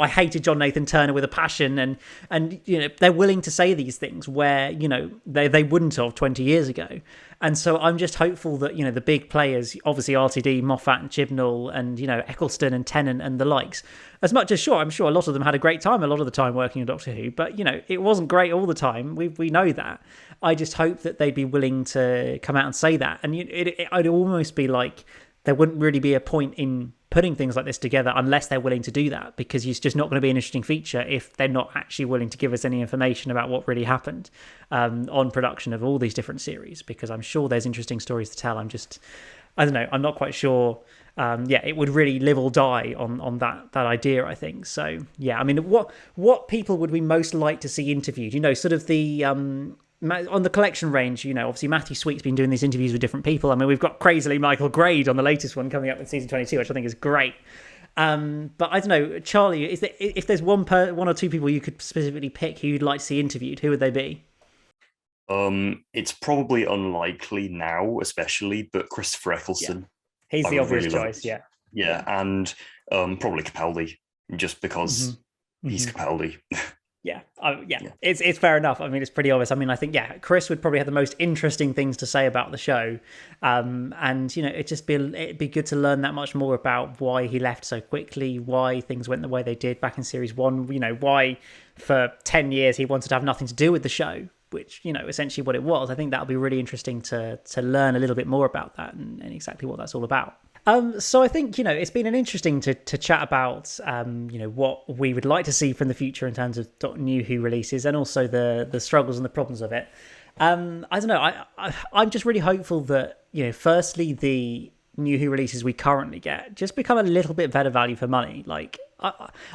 hated John Nathan Turner with a passion. And they're willing to say these things where, they wouldn't have 20 years ago. And so I'm just hopeful that, the big players, obviously RTD, Moffat and Chibnall and, Eccleston and Tennant and the likes, as much as I'm sure a lot of them had a great time a lot of the time working on Doctor Who, but, it wasn't great all the time. We know that. I just hope that they'd be willing to come out and say that. And it'd almost be like there wouldn't really be a point in putting things like this together unless they're willing to do that, because it's just not going to be an interesting feature if they're not actually willing to give us any information about what really happened on production of all these different series, because I'm sure there's interesting stories to tell. I don't know. I'm not quite sure it would really live or die on that idea, I think. So yeah, I mean, what people would we most like to see interviewed? Sort of the on the collection range. Obviously Matthew Sweet's been doing these interviews with different people. I mean, we've got crazily Michael Grade on the latest one coming up in season 22, which I think is great. But I don't know, Charlie, if there's one or two people you could specifically pick who you'd like to see interviewed, who would they be? It's probably unlikely now, especially, but Christopher Eccleston. Yeah. He's the obvious choice, yeah. Yeah, and probably Capaldi, just because he's Capaldi. Yeah, it's fair enough. I mean, it's pretty obvious. I mean, I think, Chris would probably have the most interesting things to say about the show. And, it'd be good to learn that much more about why he left so quickly, why things went the way they did back in series 1, why for 10 years he wanted to have nothing to do with the show, which, essentially what it was. I think that'll be really interesting to learn a little bit more about that and exactly what that's all about. So I think, it's been an interesting to chat about, what we would like to see from the future in terms of new Who releases and also the struggles and the problems of it. I don't know. I'm just really hopeful that, firstly, the new Who releases we currently get just become a little bit better value for money. Like,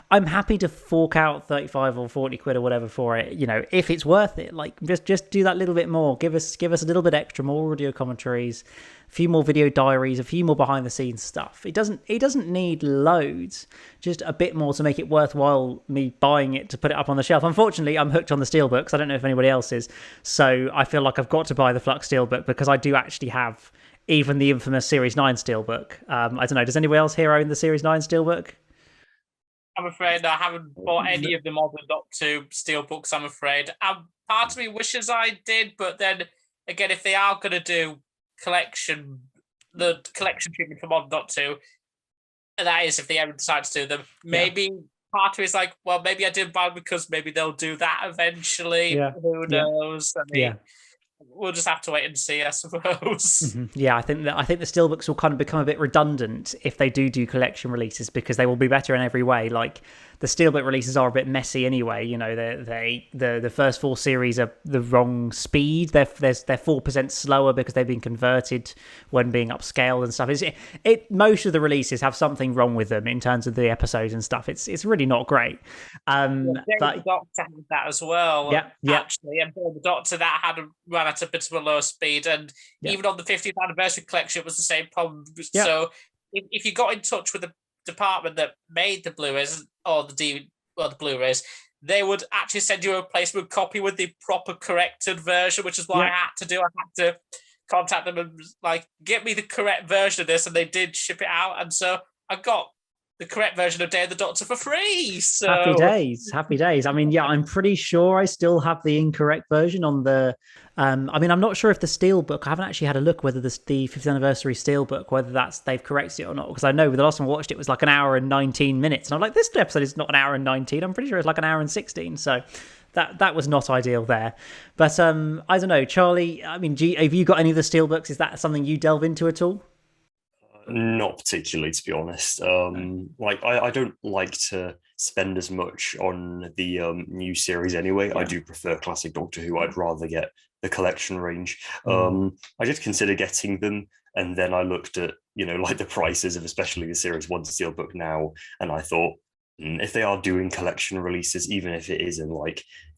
I'm happy to fork out 35 or 40 quid or whatever for it, if it's worth it. Like, just do that little bit more. Give us a little bit extra, more audio commentaries, a few more video diaries, a few more behind the scenes stuff. It doesn't need loads, just a bit more to make it worthwhile me buying it to put it up on the shelf. Unfortunately, I'm hooked on the Steelbooks. I don't know if anybody else is. So I feel like I've got to buy the Flux Steelbook because I do actually have even the infamous Series 9 Steelbook. I don't know, does anybody else here own the Series 9 Steelbook? I'm afraid I haven't bought any of the modern Doctor Steelbooks, I'm afraid. Part of me wishes I did, but then again, if they are going to do the collection treatment for modern Doctor, and that is if they ever decide to do them, maybe part of me is like, well, maybe I did buy them because maybe they'll do that eventually. Yeah. Who knows? I mean, we'll just have to wait and see, I suppose. Yeah, I think the Steelbooks will kind of become a bit redundant if they do collection releases because they will be better in every way. Like the Steelbook releases are a bit messy anyway. The first 4 series are the wrong speed. They're 4% slower because they've been converted when being upscaled and stuff. Most of the releases have something wrong with them in terms of the episodes and stuff. It's really not great. But the Doctor had that as well. Actually, and the Doctor that had run at a bit of a lower speed, and even on the 50th anniversary collection, it was the same problem. So if you got in touch with the department that made the Blu-rays or the Blu-rays, they would actually send you a replacement copy with the proper corrected version, which is what I had to do. I had to contact them and get me the correct version of this, and they did ship it out, and so I got the correct version of Day of the Doctor for free. So happy days. I mean, I'm pretty sure I still have the incorrect version on the. I mean, I'm not sure if the Steelbook. I haven't actually had a look whether the 50th anniversary Steelbook, whether they've corrected it or not. Because I know the last time I watched it was like an hour and 19 minutes, and I'm like, this episode is not an hour and 19. I'm pretty sure it's like an hour and 16. So that was not ideal there. But I don't know, Charlie. I mean, have you got any of the Steelbooks? Is that something you delve into at all? Not particularly, to be honest. I don't like to spend as much on the new series anyway. I do prefer classic Doctor Who. I'd rather get the collection range. I did consider getting them, and then I looked at the prices of especially the series 1 Steelbook now, and I thought, if they are doing collection releases, even if it is in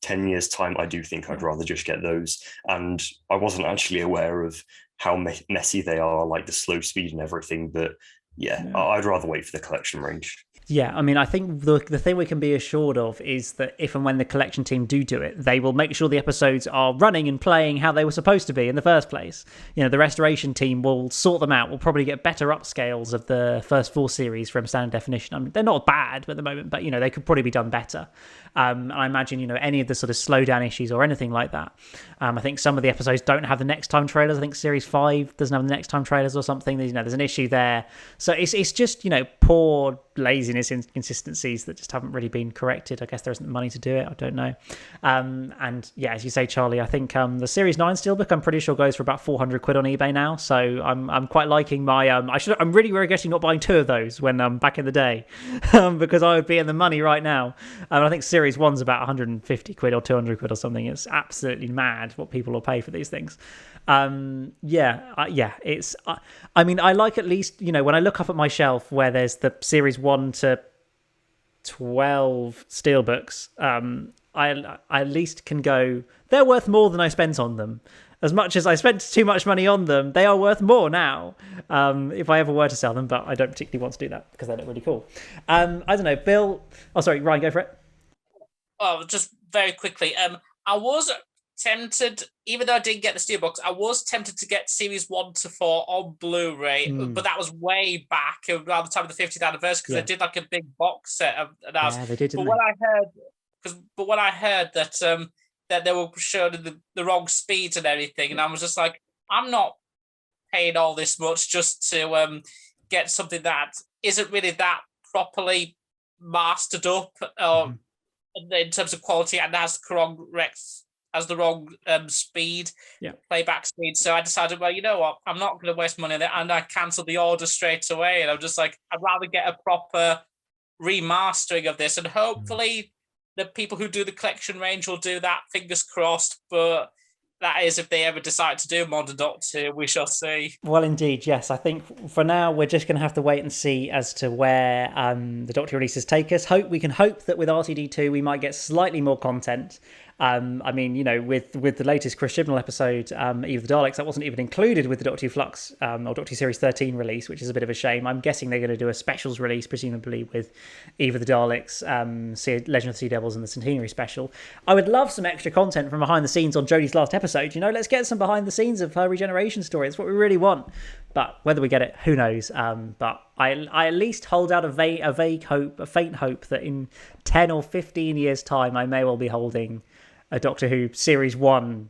10 years time, I do think I'd rather just get those. And I wasn't actually aware of how messy they are, like the slow speed and everything, but I'd rather wait for the collection range. Yeah, I mean, I think the thing we can be assured of is that if and when the collection team do it, they will make sure the episodes are running and playing how they were supposed to be in the first place. The restoration team will sort them out. We'll probably get better upscales of the first 4 series from standard definition. I mean, they're not bad at the moment, but, they could probably be done better. I imagine, any of the sort of slowdown issues or anything like that. I think some of the episodes don't have the next time trailers. I think Series 5 doesn't have the next time trailers or something. There's an issue there. So it's just, poor laziness, inconsistencies that just haven't really been corrected. I guess there isn't money to do it. I don't know. And yeah, as you say, Charlie, I think the Series 9 Steelbook, I'm pretty sure goes for about 400 quid on eBay now. So I'm quite liking my. I'm really regretting not buying 2 of those when back in the day, because I would be in the money right now. I think Series 1's about 150 quid or 200 quid or something. It's absolutely mad what people will pay for these things. It's. I mean, I like, at least, when I look up at my shelf where there's the Series 1 to 12 Steelbooks, I at least can go, they're worth more than I spent on them. As much as I spent too much money on them, they are worth more now, if I ever were to sell them, but I don't particularly want to do that because they look really cool. I don't know, Bill. Oh, sorry, Ryan, go for it. Oh, just very quickly. I was tempted, even though I didn't get the Steelbooks, I was tempted to get Series 1 to 4 on Blu-ray, but that was way back around the time of the 50th anniversary, because they did like a big box set of that. Yeah, they did, didn't they? But when I heard that that they were showing the wrong speeds and everything, and I was just like, I'm not paying all this much just to get something that isn't really that properly mastered up in terms of quality, and has the wrong speed, playback speed. So I decided, well, you know what, I'm not going to waste money on it, and I cancelled the order straight away. And I'm just like, I'd rather get a proper remastering of this, and hopefully the people who do the collection range will do that, fingers crossed. But that is if they ever decide to do Modern Doctor, we shall see. Well, indeed, yes. I think for now we're just going to have to wait and see as to where the Doctor releases take us. We can hope that with RTD2 we might get slightly more content. I mean, with the latest Chris Chibnall episode, Eve of the Daleks, that wasn't even included with the Doctor Who Flux or Doctor Who Series 13 release, which is a bit of a shame. I'm guessing they're going to do a specials release, presumably with Eve of the Daleks, Legend of the Sea Devils, and the Centenary special. I would love some extra content from behind the scenes on Jodie's last episode. Let's get some behind the scenes of her regeneration story. It's what we really want. But whether we get it, who knows? But I at least hold out a vague hope, a faint hope, that in 10 or 15 years' time, I may well be holding a Doctor Who Series 1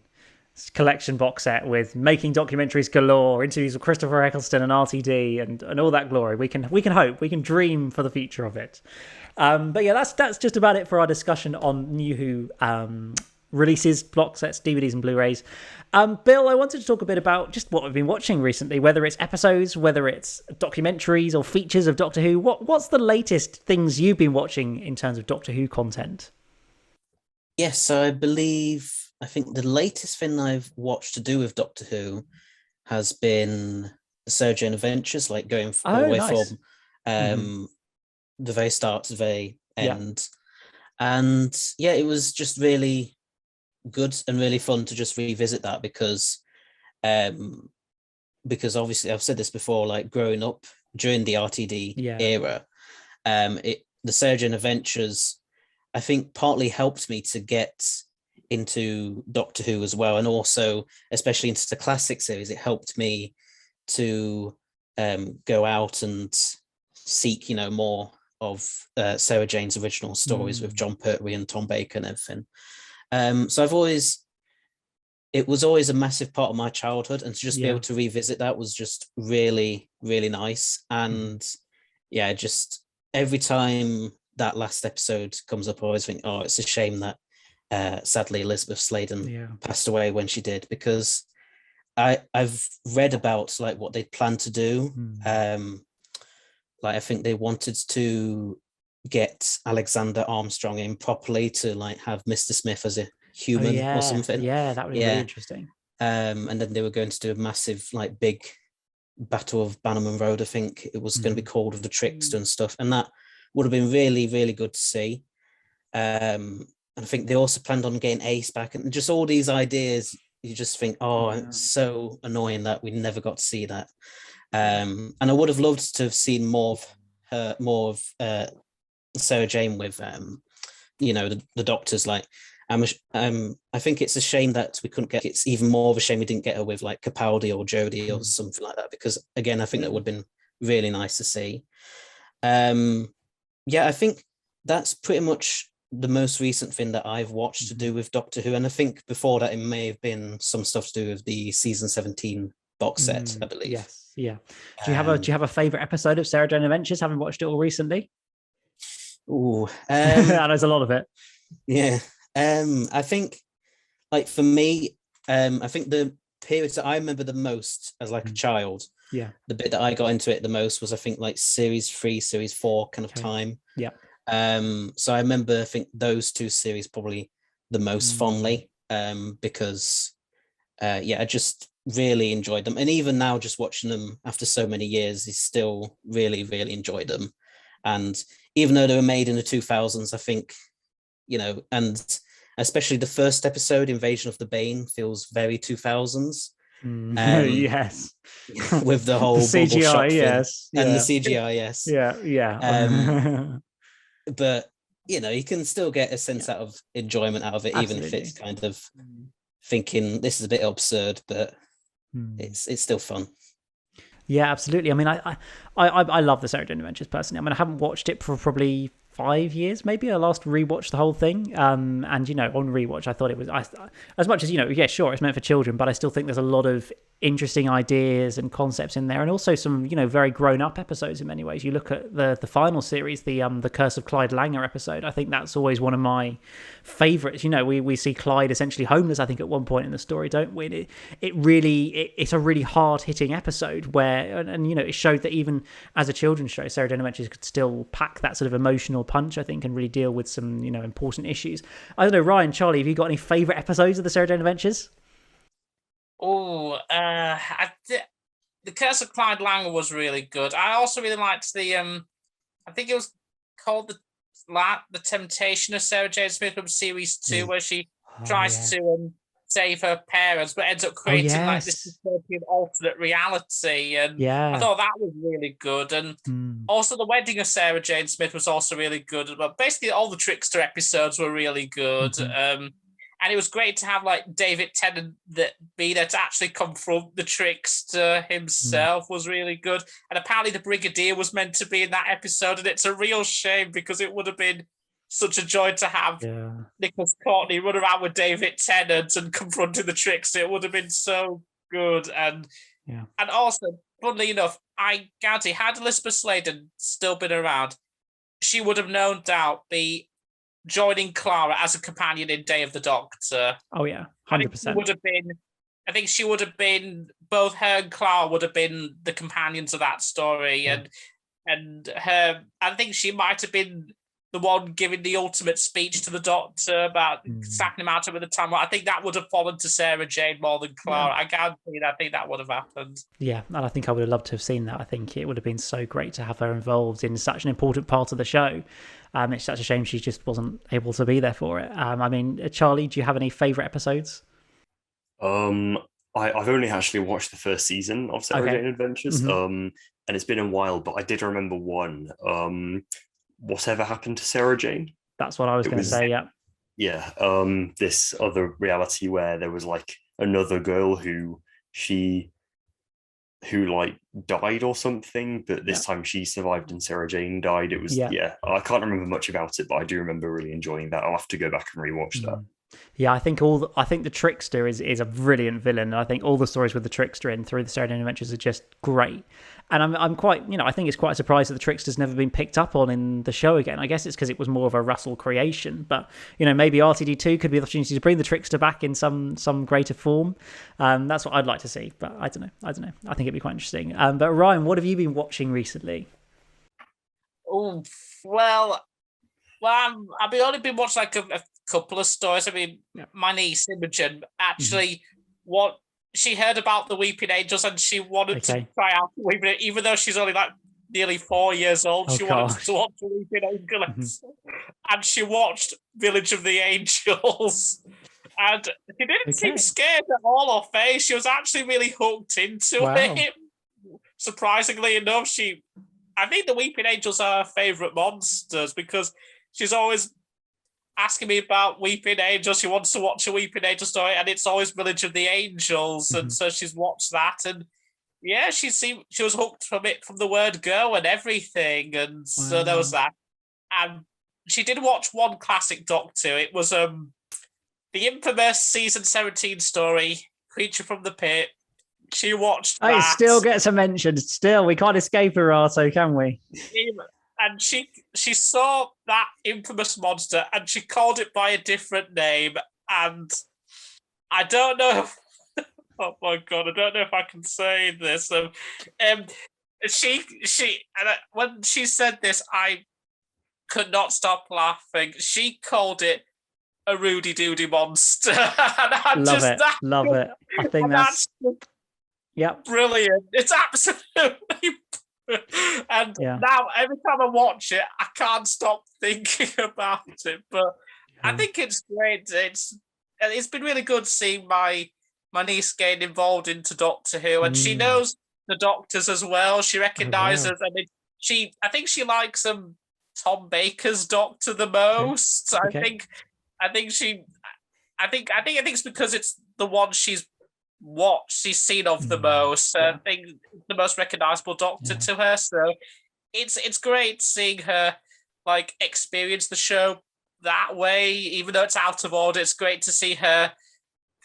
collection box set with making documentaries galore, interviews with Christopher Eccleston and RTD, and all that glory. We can hope, we can dream for the future of it. But yeah, that's just about it for our discussion on New Who releases, box sets, DVDs and Blu-rays. Bill, I wanted to talk a bit about just what we've been watching recently, whether it's episodes, whether it's documentaries or features of Doctor Who. What's the latest things you've been watching in terms of Doctor Who content? Yes, so I think the latest thing I've watched to do with Doctor Who has been the Sarah Jane Adventures, like going all the way from the very start to the very end. And yeah, it was just really good and really fun to just revisit that because obviously I've said this before, like growing up during the RTD era, the Sarah Jane Adventures, I think, partly helped me to get into Doctor Who as well, and also especially into the classic series. It helped me to go out and seek more of Sarah Jane's original stories with John Pertwee and Tom Baker and everything. So it was always a massive part of my childhood, and to just be able to revisit that was just really, really nice. And yeah, just every time that last episode comes up, I always think, oh, it's a shame that sadly Elizabeth Sladen passed away when she did, because I've read about like what they planned to do. Like I think they wanted to get Alexander Armstrong in properly to like have Mr. Smith as a human or something. Yeah, that would be really interesting. And then they were going to do a massive like big Battle of Bannerman Road, I think it was going to be called, of the Trickster and stuff. And that would have been really, really good to see. And I think they also planned on getting Ace back, and just all these ideas. You just think, oh, it's so annoying that we never got to see that. And I would have loved to have seen more of Sarah Jane with, the Doctors. Like, I think it's a shame that we couldn't get. It's even more of a shame we didn't get her with like Capaldi or Jodie or something like that, because again, I think that would have been really nice to see. I think that's pretty much the most recent thing that I've watched to do with Doctor Who. And I think before that, it may have been some stuff to do with the season 17 box set, I believe. Yes, yeah. Do you have a favorite episode of Sarah Jane Adventures, having watched it all recently? Ooh, And there's a lot of it. Yeah. I think, like, for me, I think the periods that I remember the most as like a child, Yeah. the bit that I got into it the most was, I think, like series 3, series 4 kind of time. Yeah. So I remember, I think, those two series probably the most fondly, because I just really enjoyed them. And even now, just watching them after so many years, I still really, really enjoy them. And even though they were made in the 2000s, I think, and especially the first episode, Invasion of the Bane, feels very 2000s. Yes. With the whole the CGI, yes. Yeah. And the CGI, yes. Yeah. But, you can still get a sense out of enjoyment out of it, Absolutely. even if it's kind of thinking this is a bit absurd, but it's still fun. Yeah, absolutely. I mean, I love the Sarah Jane Adventures personally. I mean, I haven't watched it for probably 5 years, maybe. I last rewatched the whole thing, and on rewatch, I thought it was as much as sure, it's meant for children, but I still think there's a lot of interesting ideas and concepts in there, and also some very grown up episodes in many ways. You look at the final series, the Curse of Clyde Langer episode. I think that's always one of my favorites. We see Clyde essentially homeless, I think, at one point in the story, don't we? It's a really hard hitting episode where, and it showed that even as a children's show, Sarah Jane Adventures could still pack that sort of emotional punch, I think, and really deal with some important issues. I don't know, Ryan, Charlie, have you got any favorite episodes of the Sarah Jane Adventures? Oh, the Curse of Clyde Langer was really good. I also really liked the I think it was called the Temptation of Sarah Jane Smith from series 2, where she tries to save her parents, but ends up creating like this dystopian alternate reality. And I thought that was really good. And also the Wedding of Sarah Jane Smith was also really good. But basically all the Trickster episodes were really good. And it was great to have like David Tennant be there to actually confront the Trickster himself was really good. And apparently the Brigadier was meant to be in that episode, and it's a real shame because it would have been such a joy to have Nicholas Courtney run around with David Tennant and confronting the Trickster. It would have been so good. And also, funnily enough, I guarantee, had Elizabeth Sladen still been around, she would have no doubt be joining Clara as a companion in Day of the Doctor. Oh yeah, 100%. I think she would have been, both her and Clara would have been the companions of that story, and her. I think she might have been the one giving the ultimate speech to the Doctor about sacking him out over the time. I think that would have fallen to Sarah Jane more than Clara. I guarantee that. I think that would have happened. Yeah, and I think I would have loved to have seen that. I think it would have been so great to have her involved in such an important part of the show. It's such a shame she just wasn't able to be there for it. I mean, Charlie, do you have any favourite episodes? I've only actually watched the first season of Sarah Jane Adventures, and it's been a while, but I did remember one. Whatever Happened to Sarah Jane? That's what I was going to say, yeah. Yeah, this other reality where there was like another girl who like died or something, but this time she survived and Sarah Jane died. It was I can't remember much about it, but I do remember really enjoying that. I'll have to go back and rewatch that. Yeah, I think the Trickster is a brilliant villain, and I think all the stories with the Trickster in through the Sarah Jane Adventures are just great. And I'm quite, I think it's quite a surprise that the Trickster's never been picked up on in the show again. I guess it's because it was more of a Russell creation, but maybe RTD2 could be the opportunity to bring the Trickster back in some greater form. That's what I'd like to see, but I don't know. I think it'd be quite interesting. But Ryan, what have you been watching recently? Oh, well, I've only been watching like a couple of stories. I mean, my niece Imogen actually she heard about the Weeping Angels and she wanted to try out the Weeping Angels, even though she's only like nearly 4 years old. She wanted to watch the Weeping Angels, and she watched Village of the Angels, and she didn't seem scared at all or face. She was actually really hooked into it. Surprisingly enough, I think the Weeping Angels are her favourite monsters because she's always asking me about Weeping Angels. She wants to watch a Weeping Angel story, and it's always Village of the Angels. And so she's watched that, and she was hooked from the word go and everything. And so there was that. And she did watch one classic Doctor. It was the infamous season 17 story, Creature from the Pit. She watched that. It still gets a mention. Still, we can't escape Arato, can we? and she saw that infamous monster and she called it by a different name. And I don't know if, oh my God, I don't know if I can say this. When she said this, I could not stop laughing. She called it a Rudy Doody monster. And Love it. I think that's brilliant. It's absolutely and now every time I watch it, I can't stop thinking about it. But I think it's great. It's been really good seeing my niece getting involved into Doctor Who, and she knows the doctors as well. She recognises. I mean, I think she likes Tom Baker's Doctor the most. Okay. I think it's because it's the one she's seen of the most. I think the most recognisable Doctor to her. So it's great seeing her like experience the show that way, even though it's out of order. It's great to see her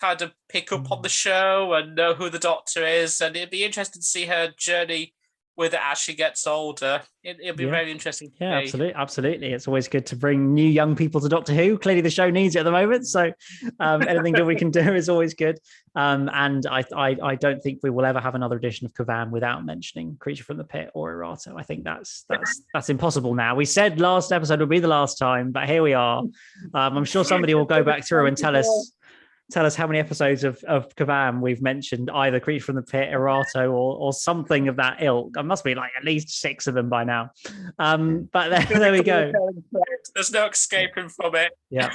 kind of pick up on the show and know who the Doctor is, and it'd be interesting to see her journey with it as she gets older. It'll be very interesting. Absolutely. It's always good to bring new young people to Doctor Who. Clearly, the show needs it at the moment, so anything that we can do is always good. And I don't think we will ever have another edition of KerVAM without mentioning Creature from the Pit or Errata. I think that's impossible now. We said last episode would be the last time, but here we are. I'm sure somebody will go back through and tell us how many episodes of KerVAM we've mentioned, either Creature from the Pit, Errato, or something of that ilk. There must be like at least 6 of them by now. But there we go. There's no escaping from it. Yeah,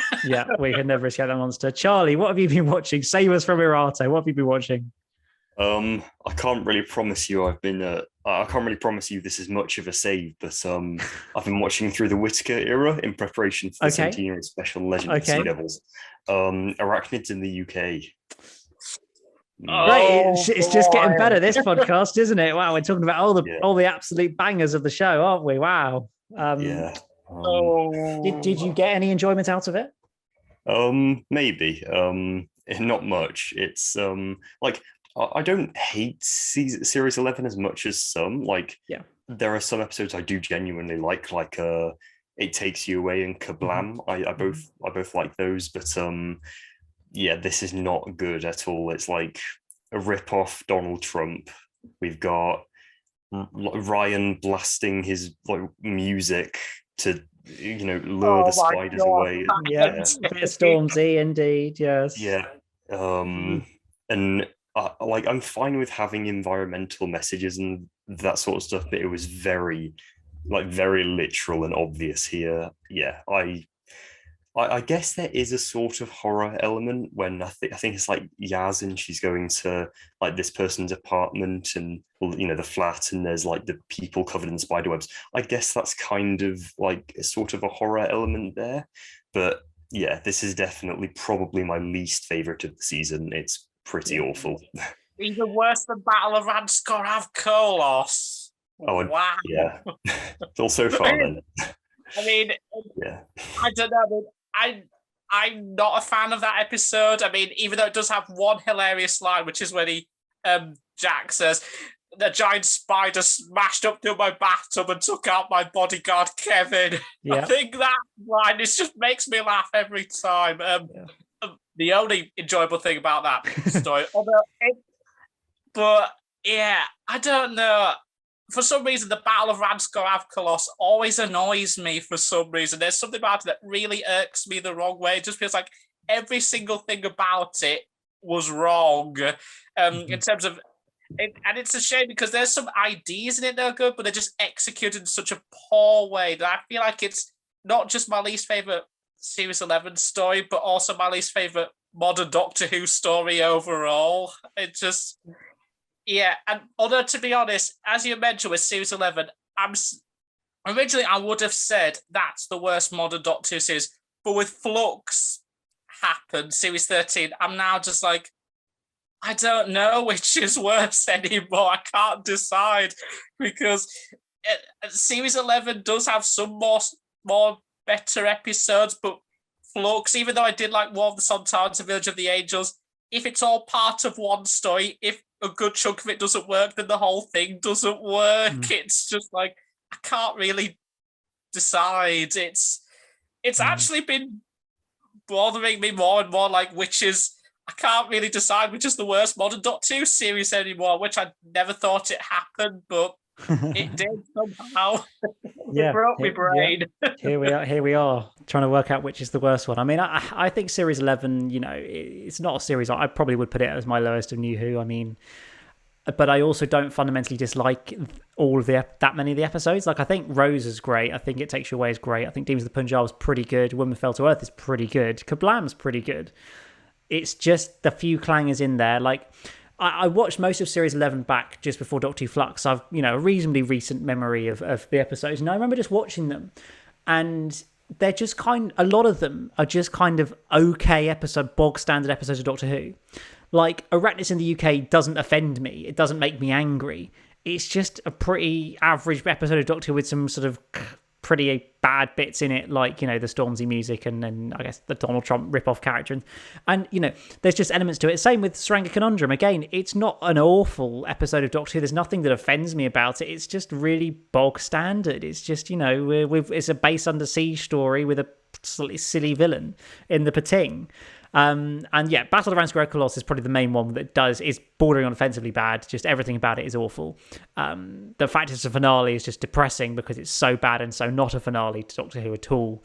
we can never escape that monster. Charlie, what have you been watching? Save us from Errato. What have you been watching? I can't really promise you I can't really promise you this is much of a save, but I've been watching through the Whittaker era in preparation for the centenary special Legend of Sea Devils. Arachnids in the UK. Great, it's just getting better, this podcast, isn't it? Wow, we're talking about all the absolute bangers of the show, aren't we? Wow. Did you get any enjoyment out of it? Maybe. Not much. It's like I don't hate series 11 as much as some. There are some episodes I do genuinely like It Takes You Away and Kablam. I both like those, but this is not good at all. It's like a rip-off Donald Trump. We've got Ryan blasting his music to lure the spiders away. Yeah, a bit of Stormzy, indeed. Yes. Yeah. And I'm fine with having environmental messages and that sort of stuff, but it was very literal and obvious here. Yeah, I guess there is a sort of horror element when I think it's like Yaz and she's going to like this person's apartment and the flat, and there's like the people covered in spider webs. I guess that's kind of like a sort of a horror element there. But yeah, this is definitely probably my least favorite of the season. It's pretty awful. Even worse than Battle of Ranskorav Kolos. Oh, wow. Yeah. It's all so far then. I mean, I don't know. I'm not a fan of that episode. I mean, even though it does have one hilarious line, which is when Jack says, "The giant spider smashed up through my bathtub and took out my bodyguard, Kevin." Yeah. I think that line just makes me laugh every time. The only enjoyable thing about that story, but yeah, I don't know. For some reason, the Battle of Ranskorav Kolos always annoys me for some reason. There's something about it that really irks me the wrong way. It just feels like every single thing about it was wrong in terms of it. And it's a shame because there's some ideas in it that are good, but they're just executed in such a poor way that I feel like it's not just my least favourite Series 11 story, but also my least favourite modern Doctor Who story overall. It just... Yeah, and although to be honest, as you mentioned with Series 11, originally I would have said that's the worst modern Doctor Who series, but with Flux happened, Series 13, I'm now just like, I don't know which is worse anymore. I can't decide because Series 11 does have some more better episodes, but Flux, even though I did like War of the Sontarans and Village of the Angels, if it's all part of one story, if a good chunk of it doesn't work, then the whole thing doesn't work. It's just like, I can't really decide. It's actually been bothering me more and more, like, which is, I can't really decide which is the worst modern Doctor Who series anymore, which I never thought it happened, but it did somehow. It broke my brain. Yeah. Here we are, trying to work out which is the worst one. I mean, I think Series 11, it's not a series I probably would put it as my lowest of New Who. I mean, but I also don't fundamentally dislike all of that many of the episodes. Like, I think Rose is great. I think It Takes You Away is great. I think Demons of the Punjab is pretty good. Woman Fell to Earth is pretty good. KerVAM's pretty good. It's just the few clangers in there. Like, I watched most of Series 11 back just before Doctor Who Flux. I've, a reasonably recent memory of the episodes. And I remember just watching them. And they're just a lot of them are just kind of okay bog standard episodes of Doctor Who. Like, Arachnus in the UK doesn't offend me. It doesn't make me angry. It's just a pretty average episode of Doctor Who with some sort of pretty bad bits in it, like, the Stormzy music and then I guess the Donald Trump rip-off character. And there's just elements to it. Same with Saranga Conundrum. Again, it's not an awful episode of Doctor Who. There's nothing that offends me about it. It's just really bog standard. It's just, it's a base under siege story with a slightly silly villain in the Pating. And yeah, Battle around Square Colossus is probably the main one that is bordering on offensively bad. Just everything about it is awful. The fact it's a finale is just depressing because it's so bad and so not a finale to Doctor Who at all.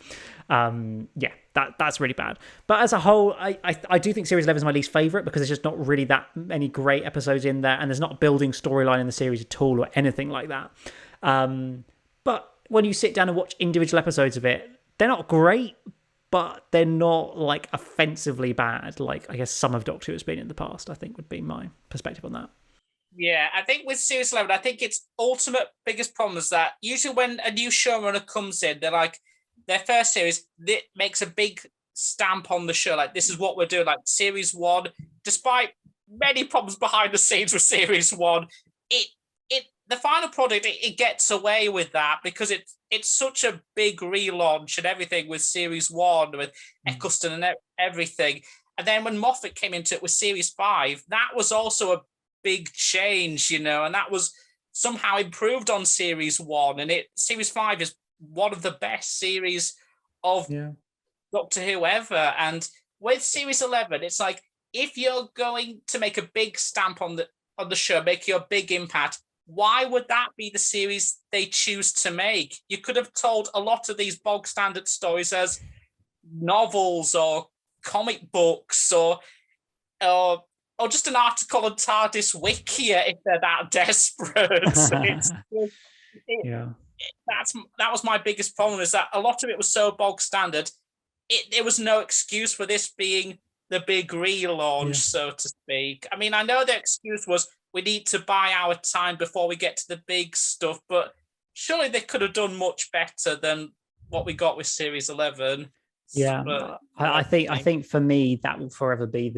That's really bad. But as a whole, I do think Series 11 is my least favourite because there's just not really that many great episodes in there, and there's not a building storyline in the series at all or anything like that. But when you sit down and watch individual episodes of it, they're not great, but they're not like offensively bad, like I guess some of Doctor Who has been in the past, I think would be my perspective on that. Yeah, I think with Series 11, I think its ultimate biggest problem is that usually when a new showrunner comes in, they're like, their first series, it makes a big stamp on the show. Like, this is what we're doing. Like, Series 1, despite many problems behind the scenes with Series 1, the final product, it gets away with that because it's such a big relaunch and everything with Series 1, with Eccleston and everything. And then when Moffat came into it with Series 5, that was also a big change, and that was somehow improved on Series 1. And Series 5 is one of the best series of Doctor Who ever. And with Series 11, it's like, if you're going to make a big stamp on the show, make your big impact, why would that be the series they choose to make? You could have told a lot of these bog standard stories as novels or comic books or just an article on TARDIS Wiki if they're that desperate. That was my biggest problem, is that a lot of it was so bog standard. There was no excuse for this being the big relaunch, so to speak. I mean, I know the excuse was we need to buy our time before we get to the big stuff, but surely they could have done much better than what we got with Series 11. Yeah, but I think for me, that will forever be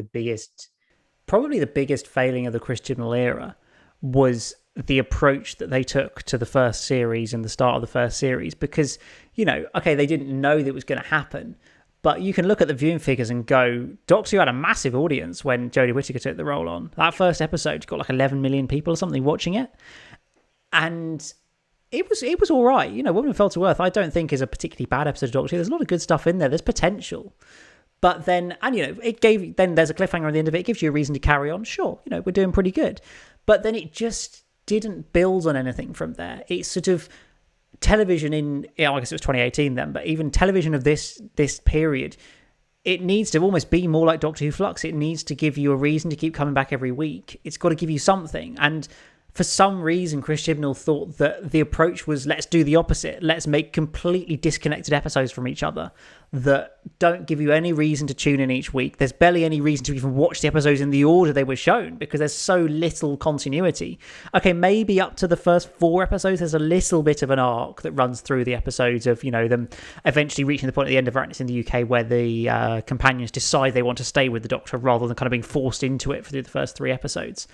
probably the biggest failing of the Chris Chibnall era was the approach that they took to the first series and the start of the first series, because, okay, they didn't know that it was going to happen, but you can look at the viewing figures and go, Doctor Who had a massive audience when Jodie Whittaker took the role on. That first episode got like 11 million people or something watching it. And it was all right. Woman Fell to Earth, I don't think is a particularly bad episode of Doctor Who. There's a lot of good stuff in there. There's potential. But then, then there's a cliffhanger at the end of it. It gives you a reason to carry on. Sure, we're doing pretty good. But then it just didn't build on anything from there. It's sort of television I guess it was 2018 then, but even television of this period, it needs to almost be more like Doctor Who Flux. It needs to give you a reason to keep coming back every week. It's got to give you something. And for some reason, Chris Chibnall thought that the approach was, let's do the opposite. Let's make completely disconnected episodes from each other that don't give you any reason to tune in each week. There's barely any reason to even watch the episodes in the order they were shown because there's so little continuity. Okay, maybe up to the first 4 episodes, there's a little bit of an arc that runs through the episodes of, them eventually reaching the point at the end of Arachnus in the UK where the companions decide they want to stay with the Doctor rather than kind of being forced into it through the first 3 episodes.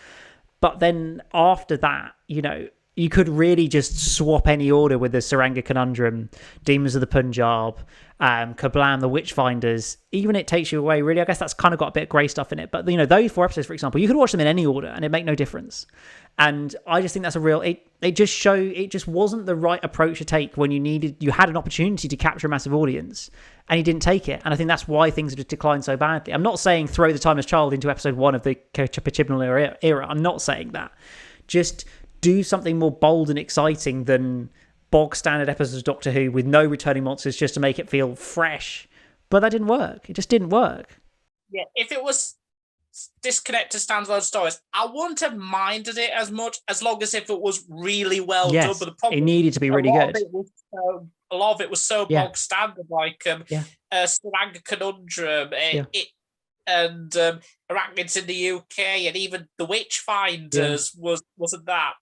But then after that, you you could really just swap any order with the Saranga Conundrum, Demons of the Punjab, KerVAM, the Witchfinders. Even It Takes You Away, really, I guess that's kind of got a bit of grey stuff in it. But, those 4 episodes, for example, you could watch them in any order and it'd make no difference. And I just think that's it just wasn't the right approach to take when you had an opportunity to capture a massive audience and you didn't take it. And I think that's why things have just declined so badly. I'm not saying throw the Timeless Child into episode 1 of the Chibnall era. I'm not saying that. Just do something more bold and exciting than bog standard episodes of Doctor Who with no returning monsters just to make it feel fresh. But that didn't work. It just didn't work. Yeah, if it was disconnected standalone stories, I wouldn't have minded it as much as long as if it was really well done. But the problem, it needed to be really good. A lot of it was so bog standard, like Saranga Conundrum, and Arachnids in the UK, and even the Witchfinders wasn't that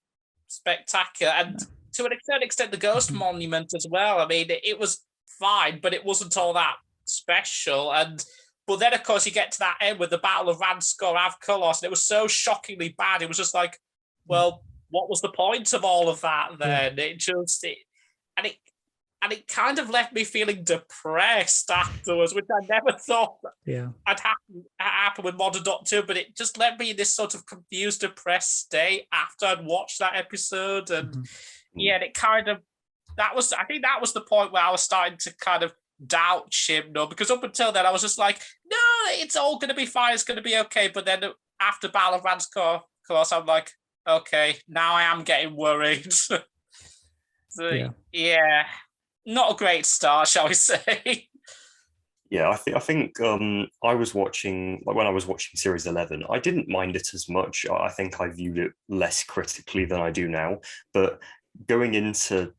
spectacular. And to an certain extent, the Ghost Monument as well. I mean, it was fine, but it wasn't all that special. But then, of course, you get to that end with the Battle of Ranskor Avkolos, and it was so shockingly bad. It was just like, well, what was the point of all of that then? It kind of left me feeling depressed afterwards, which I never thought had happened with Modern Doctor Who, but it just left me in this sort of confused, depressed state after I'd watched that episode. And it kind of, I think that was the point where I was starting to kind of doubt Chibnall, because up until then I was just like, no, it's all going to be fine, it's going to be okay. But then after Battle of Ranskor, I'm like, okay, now I am getting worried. Not a great start, shall we say. Yeah, I think I was watching, when I was watching Series 11, I didn't mind it as much. I think I viewed it less critically than I do now. But going into,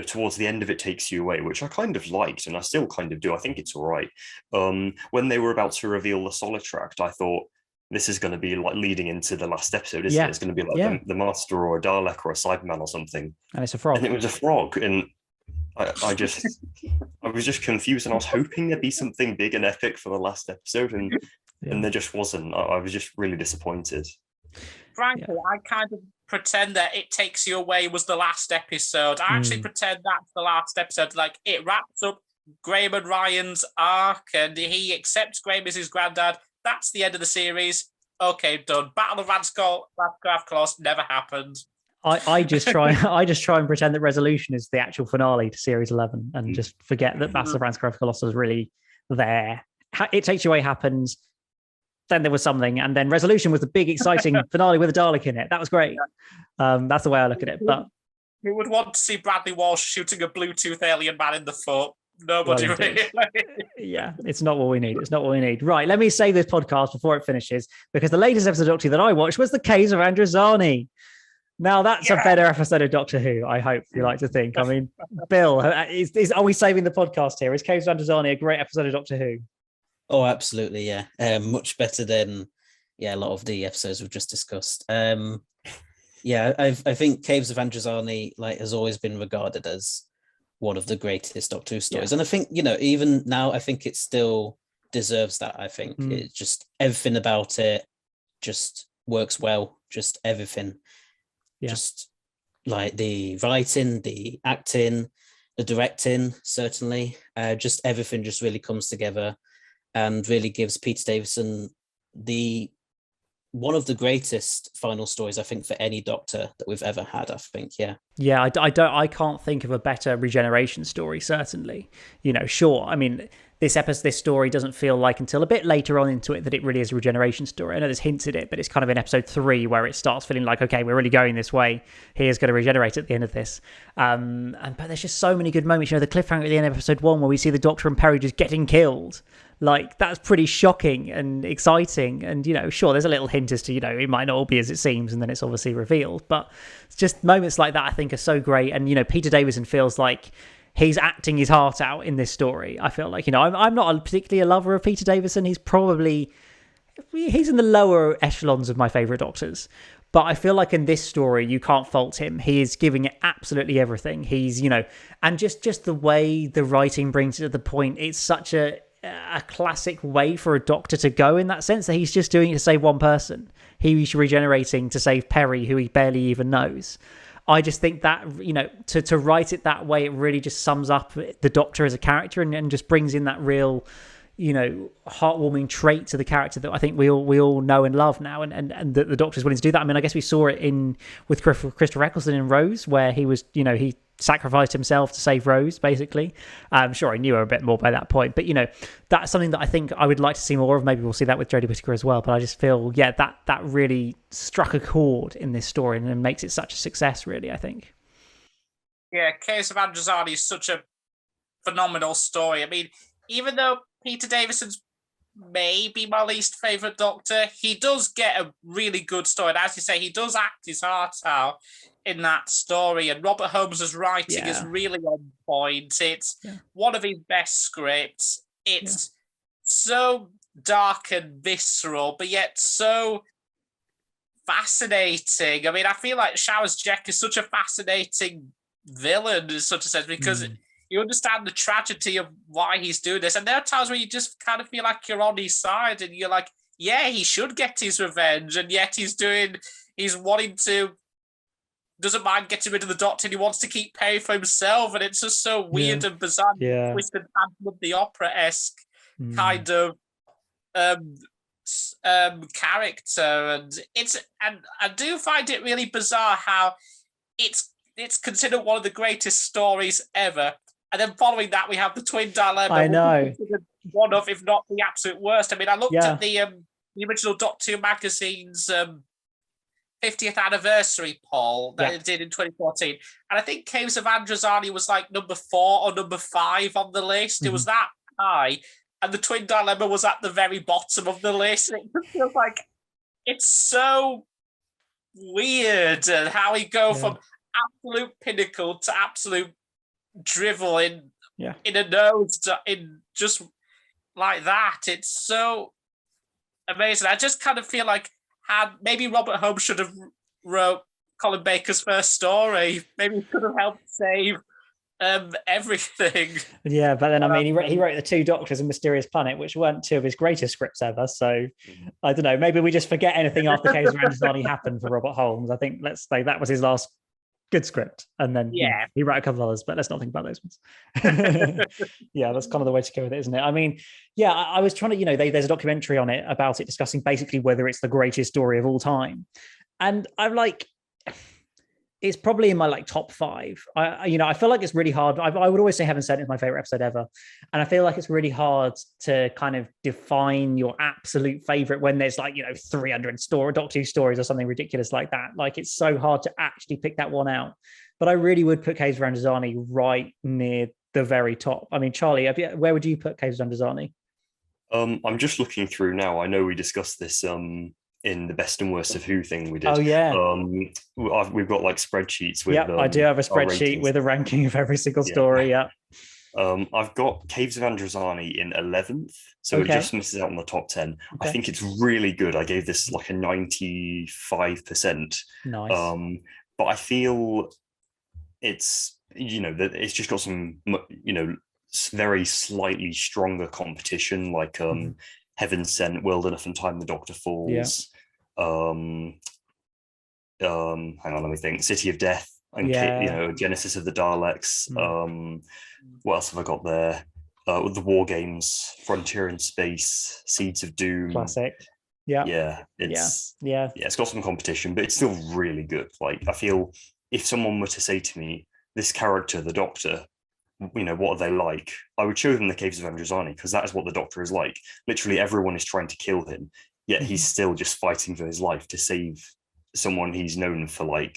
towards the end of It Takes You Away, which I kind of liked, and I still kind of do, I think it's all right. When they were about to reveal the Solitract, I thought, this is going to be leading into the last episode, isn't it? It's going to be the Master or a Dalek or a Cyberman or something. And it's a frog. And it was a frog, and I was just confused, and I was hoping there'd be something big and epic for the last episode, and there just wasn't. I was just really disappointed. Frankly, I kind of pretend that It Takes You Away was the last episode. I actually pretend that's the last episode. Like, it wraps up Graham and Ryan's arc, and he accepts Graham as his granddad. That's the end of the series. Okay, done. Battle of Ranskor Avkolos never happened. I just try and pretend that Resolution is the actual finale to Series 11 and just forget that Battle of Ranskor Avkolos was really there. It Takes You Away happens, then there was something, and then Resolution was the big exciting finale with a Dalek in it. That was great. That's the way I look at it. But who would want to see Bradley Walsh shooting a Bluetooth alien man in the foot? Nobody really. Yeah, it's not what we need. It's not what we need. Right, let me save this podcast before it finishes, because the latest episode of Doctor Who that I watched was The Caves of Androzani. Now, that's a better episode of Doctor Who, I hope you like to think. I mean, Bill, are we saving the podcast here? Is Caves of Androzani a great episode of Doctor Who? Oh, absolutely, yeah. Much better than a lot of the episodes we've just discussed. I think Caves of Androzani has always been regarded as one of the greatest Doctor Who stories. And I think, even now, I think it still deserves that. I think it just, everything about it just works well, just everything. Just like the writing, the acting, the directing, certainly, just everything just really comes together and really gives Peter Davison one of the greatest final stories, I think, for any Doctor that we've ever had, I think. I can't think of a better Regeneration story, certainly. Sure, I mean, this story doesn't feel like until a bit later on into it that it really is a Regeneration story. I know there's hints at it, but it's kind of in episode 3 where it starts feeling like, okay, we're really going this way. Here's going to regenerate at the end of this. But there's just so many good moments. The cliffhanger at the end of episode 1 where we see the Doctor and Perry just getting killed. That's pretty shocking and exciting. And, sure, there's a little hint as to, it might not all be as it seems, and then it's obviously revealed. But it's just moments like that I think are so great. And, Peter Davison feels like he's acting his heart out in this story. I feel like, I'm not particularly a lover of Peter Davison. He's in the lower echelons of my favourite Doctors. But I feel like in this story, you can't fault him. He is giving it absolutely everything. He's, and just the way the writing brings it to the point, it's such a classic way for a Doctor to go, in that sense that he's just doing it to save one person. He's regenerating to save Perry, who he barely even knows. I just think that, to write it that way, it really just sums up the Doctor as a character and just brings in that real, heartwarming trait to the character that I think we all know and love now, and the Doctor's willing to do that. I mean, I guess we saw it with Christopher Eccleston in Rose, where he was, he sacrificed himself to save Rose, basically. I'm sure I knew her a bit more by that point, but that's something that I think I would like to see more of. Maybe we'll see that with Jodie Whittaker as well, but I just feel that really struck a chord in this story and makes it such a success, really, I think. Yeah, Case of Androzani is such a phenomenal story. I mean, even though Peter Davison's maybe my least favourite Doctor, he does get a really good story. And as you say, he does act his heart out in that story. And Robert Holmes' writing is really on point. It's one of his best scripts. It's so dark and visceral, but yet so fascinating. I mean, I feel like Showers Jack is such a fascinating villain in such a sense, because you understand the tragedy of why he's doing this. And there are times where you just kind of feel like you're on his side and you're like, yeah, he should get his revenge. And yet doesn't mind getting rid of the Doctor, and he wants to keep paying for himself. And it's just so weird and bizarre. Twisted Phantom of the Opera-esque kind of character. And I do find it really bizarre how it's considered one of the greatest stories ever. And then following that, we have the Twin Dilemma. I know. One of, if not the absolute worst. I mean, I looked at the original Doctor Who magazine's 50th anniversary poll that it did in 2014. And I think Caves of Androzani was like number 4 or number 5 on the list. It was that high. And the Twin Dilemma was at the very bottom of the list. It just feels like it's so weird how he go from absolute pinnacle to absolute drivel in a nose in just like that. It's so amazing. I just kind of feel like maybe Robert Holmes should have wrote Colin Baker's first story. Maybe he could have helped save everything. Yeah, but then I mean, he wrote The Two Doctors and Mysterious Planet, which weren't two of his greatest scripts ever. So I don't know. Maybe we just forget anything after Caves of Androzani happened for Robert Holmes. I think let's say that was his last good script, and then he wrote a couple of others, but let's not think about those ones. That's kind of the way to go with it, isn't it? I mean, I was trying to, there's a documentary on it about it discussing basically whether it's the greatest story of all time, and I'm like, it's probably in my top 5. I feel like it's really hard. I would always say Heaven Sent is my favorite episode ever, and I feel like it's really hard to kind of define your absolute favorite when there's 300 Doctor Who stories or something ridiculous like that. Like, it's so hard to actually pick that one out. But I really would put Caves of Androzani right near the very top. I mean, Charlie, where would you put Caves of Androzani? I'm just looking through now. I know we discussed this in the best and worst of Who thing we did. Oh yeah. We've got spreadsheets with. I do have a spreadsheet with a ranking of every single story. Yeah. I've got Caves of Androzani in 11th, so it just misses out on the top 10. I think it's really good. I gave this a 95%. Nice. But I feel it's that it's just got some very slightly stronger competition, Heaven Sent, World Enough and Time the Doctor Falls. Hang on, let me think. City of Death and Genesis of the Daleks. What else have I got there? The War Games, Frontier in Space, Seeds of Doom. Classic. It's got some competition, but it's still really good. I feel if someone were to say to me, this character, the Doctor, what are they like? I would show them the Caves of Androzani, because that is what the Doctor is like. Literally everyone is trying to kill him, yet he's still just fighting for his life to save someone he's known for a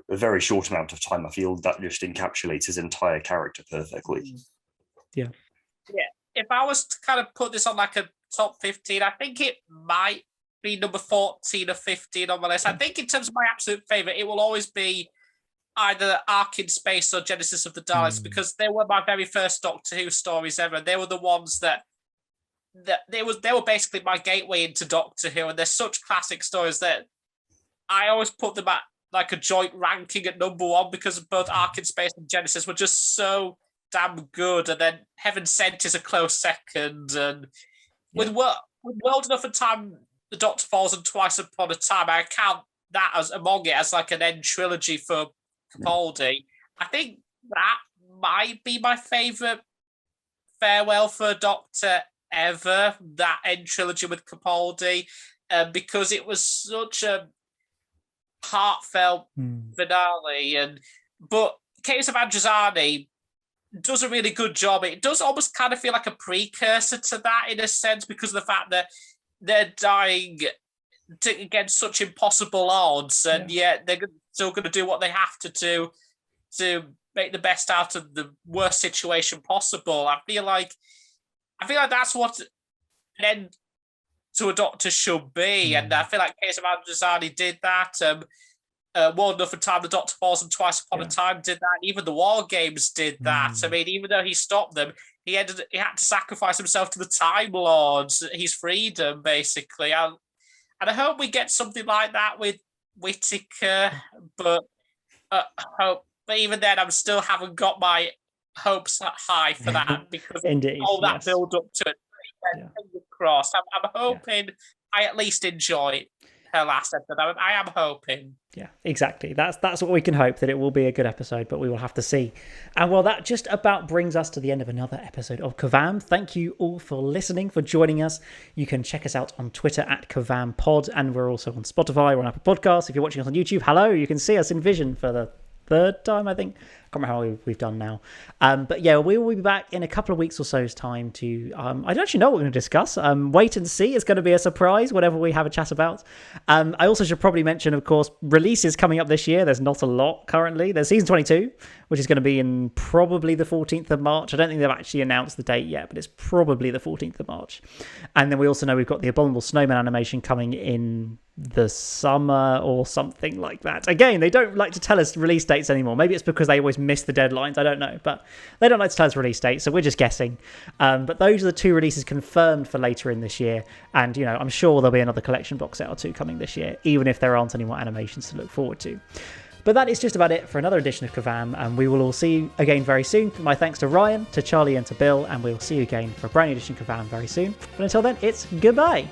very short amount of time. I feel that just encapsulates his entire character perfectly. Yeah. If I was to kind of put this on a top 15, I think it might be number 14 or 15 on my list. I think in terms of my absolute favorite, it will always be either Ark in Space or Genesis of the Daleks, because they were my very first Doctor Who stories ever. They were the ones that they were basically my gateway into Doctor Who, and they're such classic stories that I always put them at a joint ranking at number 1, because both Ark in Space and Genesis were just so damn good. And then Heaven Sent is a close second, and with World Enough and Time the Doctor Falls and Twice Upon a Time, I can't that as among it as like an end trilogy for Capaldi. I think that might be my favourite farewell for a Doctor ever, that end trilogy with Capaldi, because it was such a heartfelt finale. But Case of Androzani does a really good job. It does almost kind of feel like a precursor to that in a sense, because of the fact that they're dying against such impossible odds, and yet they're still going to do what they have to do to make the best out of the worst situation possible. I feel like that's what an end to a Doctor should be, and I feel like Case of Androzani did that. More Enough and Time the Doctor Falls and Twice Upon a Time did that. Even the War Games did that. I mean, even though he stopped them, he had to sacrifice himself to the Time Lords, his freedom, basically. And I hope we get something like that with Whittaker, but even then, I still haven't got my hopes high for that, because Indeed, all that build up to it. Fingers crossed. I'm hoping I at least enjoy her last episode. I am hoping. Yeah, exactly. That's what we can hope, that it will be a good episode, but we will have to see. And well, that just about brings us to the end of another episode of KerVAM. Thank you all for listening, for joining us. You can check us out on Twitter at KerVAMPod, and we're also on Spotify, we're on Apple Podcasts. If you're watching us on YouTube, hello, you can see us in vision for the third time, I think. I can't remember how we've done now. But yeah, we will be back in a couple of weeks or so's time to... I don't actually know what we're going to discuss. Wait and see. It's going to be a surprise, whatever we have a chat about. I also should probably mention, of course, releases coming up this year. There's not a lot currently. There's season 22, which is going to be in probably the 14th of March. I don't think they've actually announced the date yet, but it's probably the 14th of March. And then we also know we've got the Abominable Snowman animation coming in the summer or something like that. Again, they don't like to tell us release dates anymore. Maybe it's because they always miss the deadlines. I don't know, but they don't like to tell us release dates, so we're just guessing. But those are the two releases confirmed for later in this year, and I'm sure there'll be another collection box set or two coming this year, even if there aren't any more animations to look forward to. But that is just about it for another edition of KerVAM, and we will all see you again very soon. My thanks to Ryan, to Charlie, and to Bill, and we'll see you again for a brand new edition of KerVAM very soon. But until then, it's goodbye.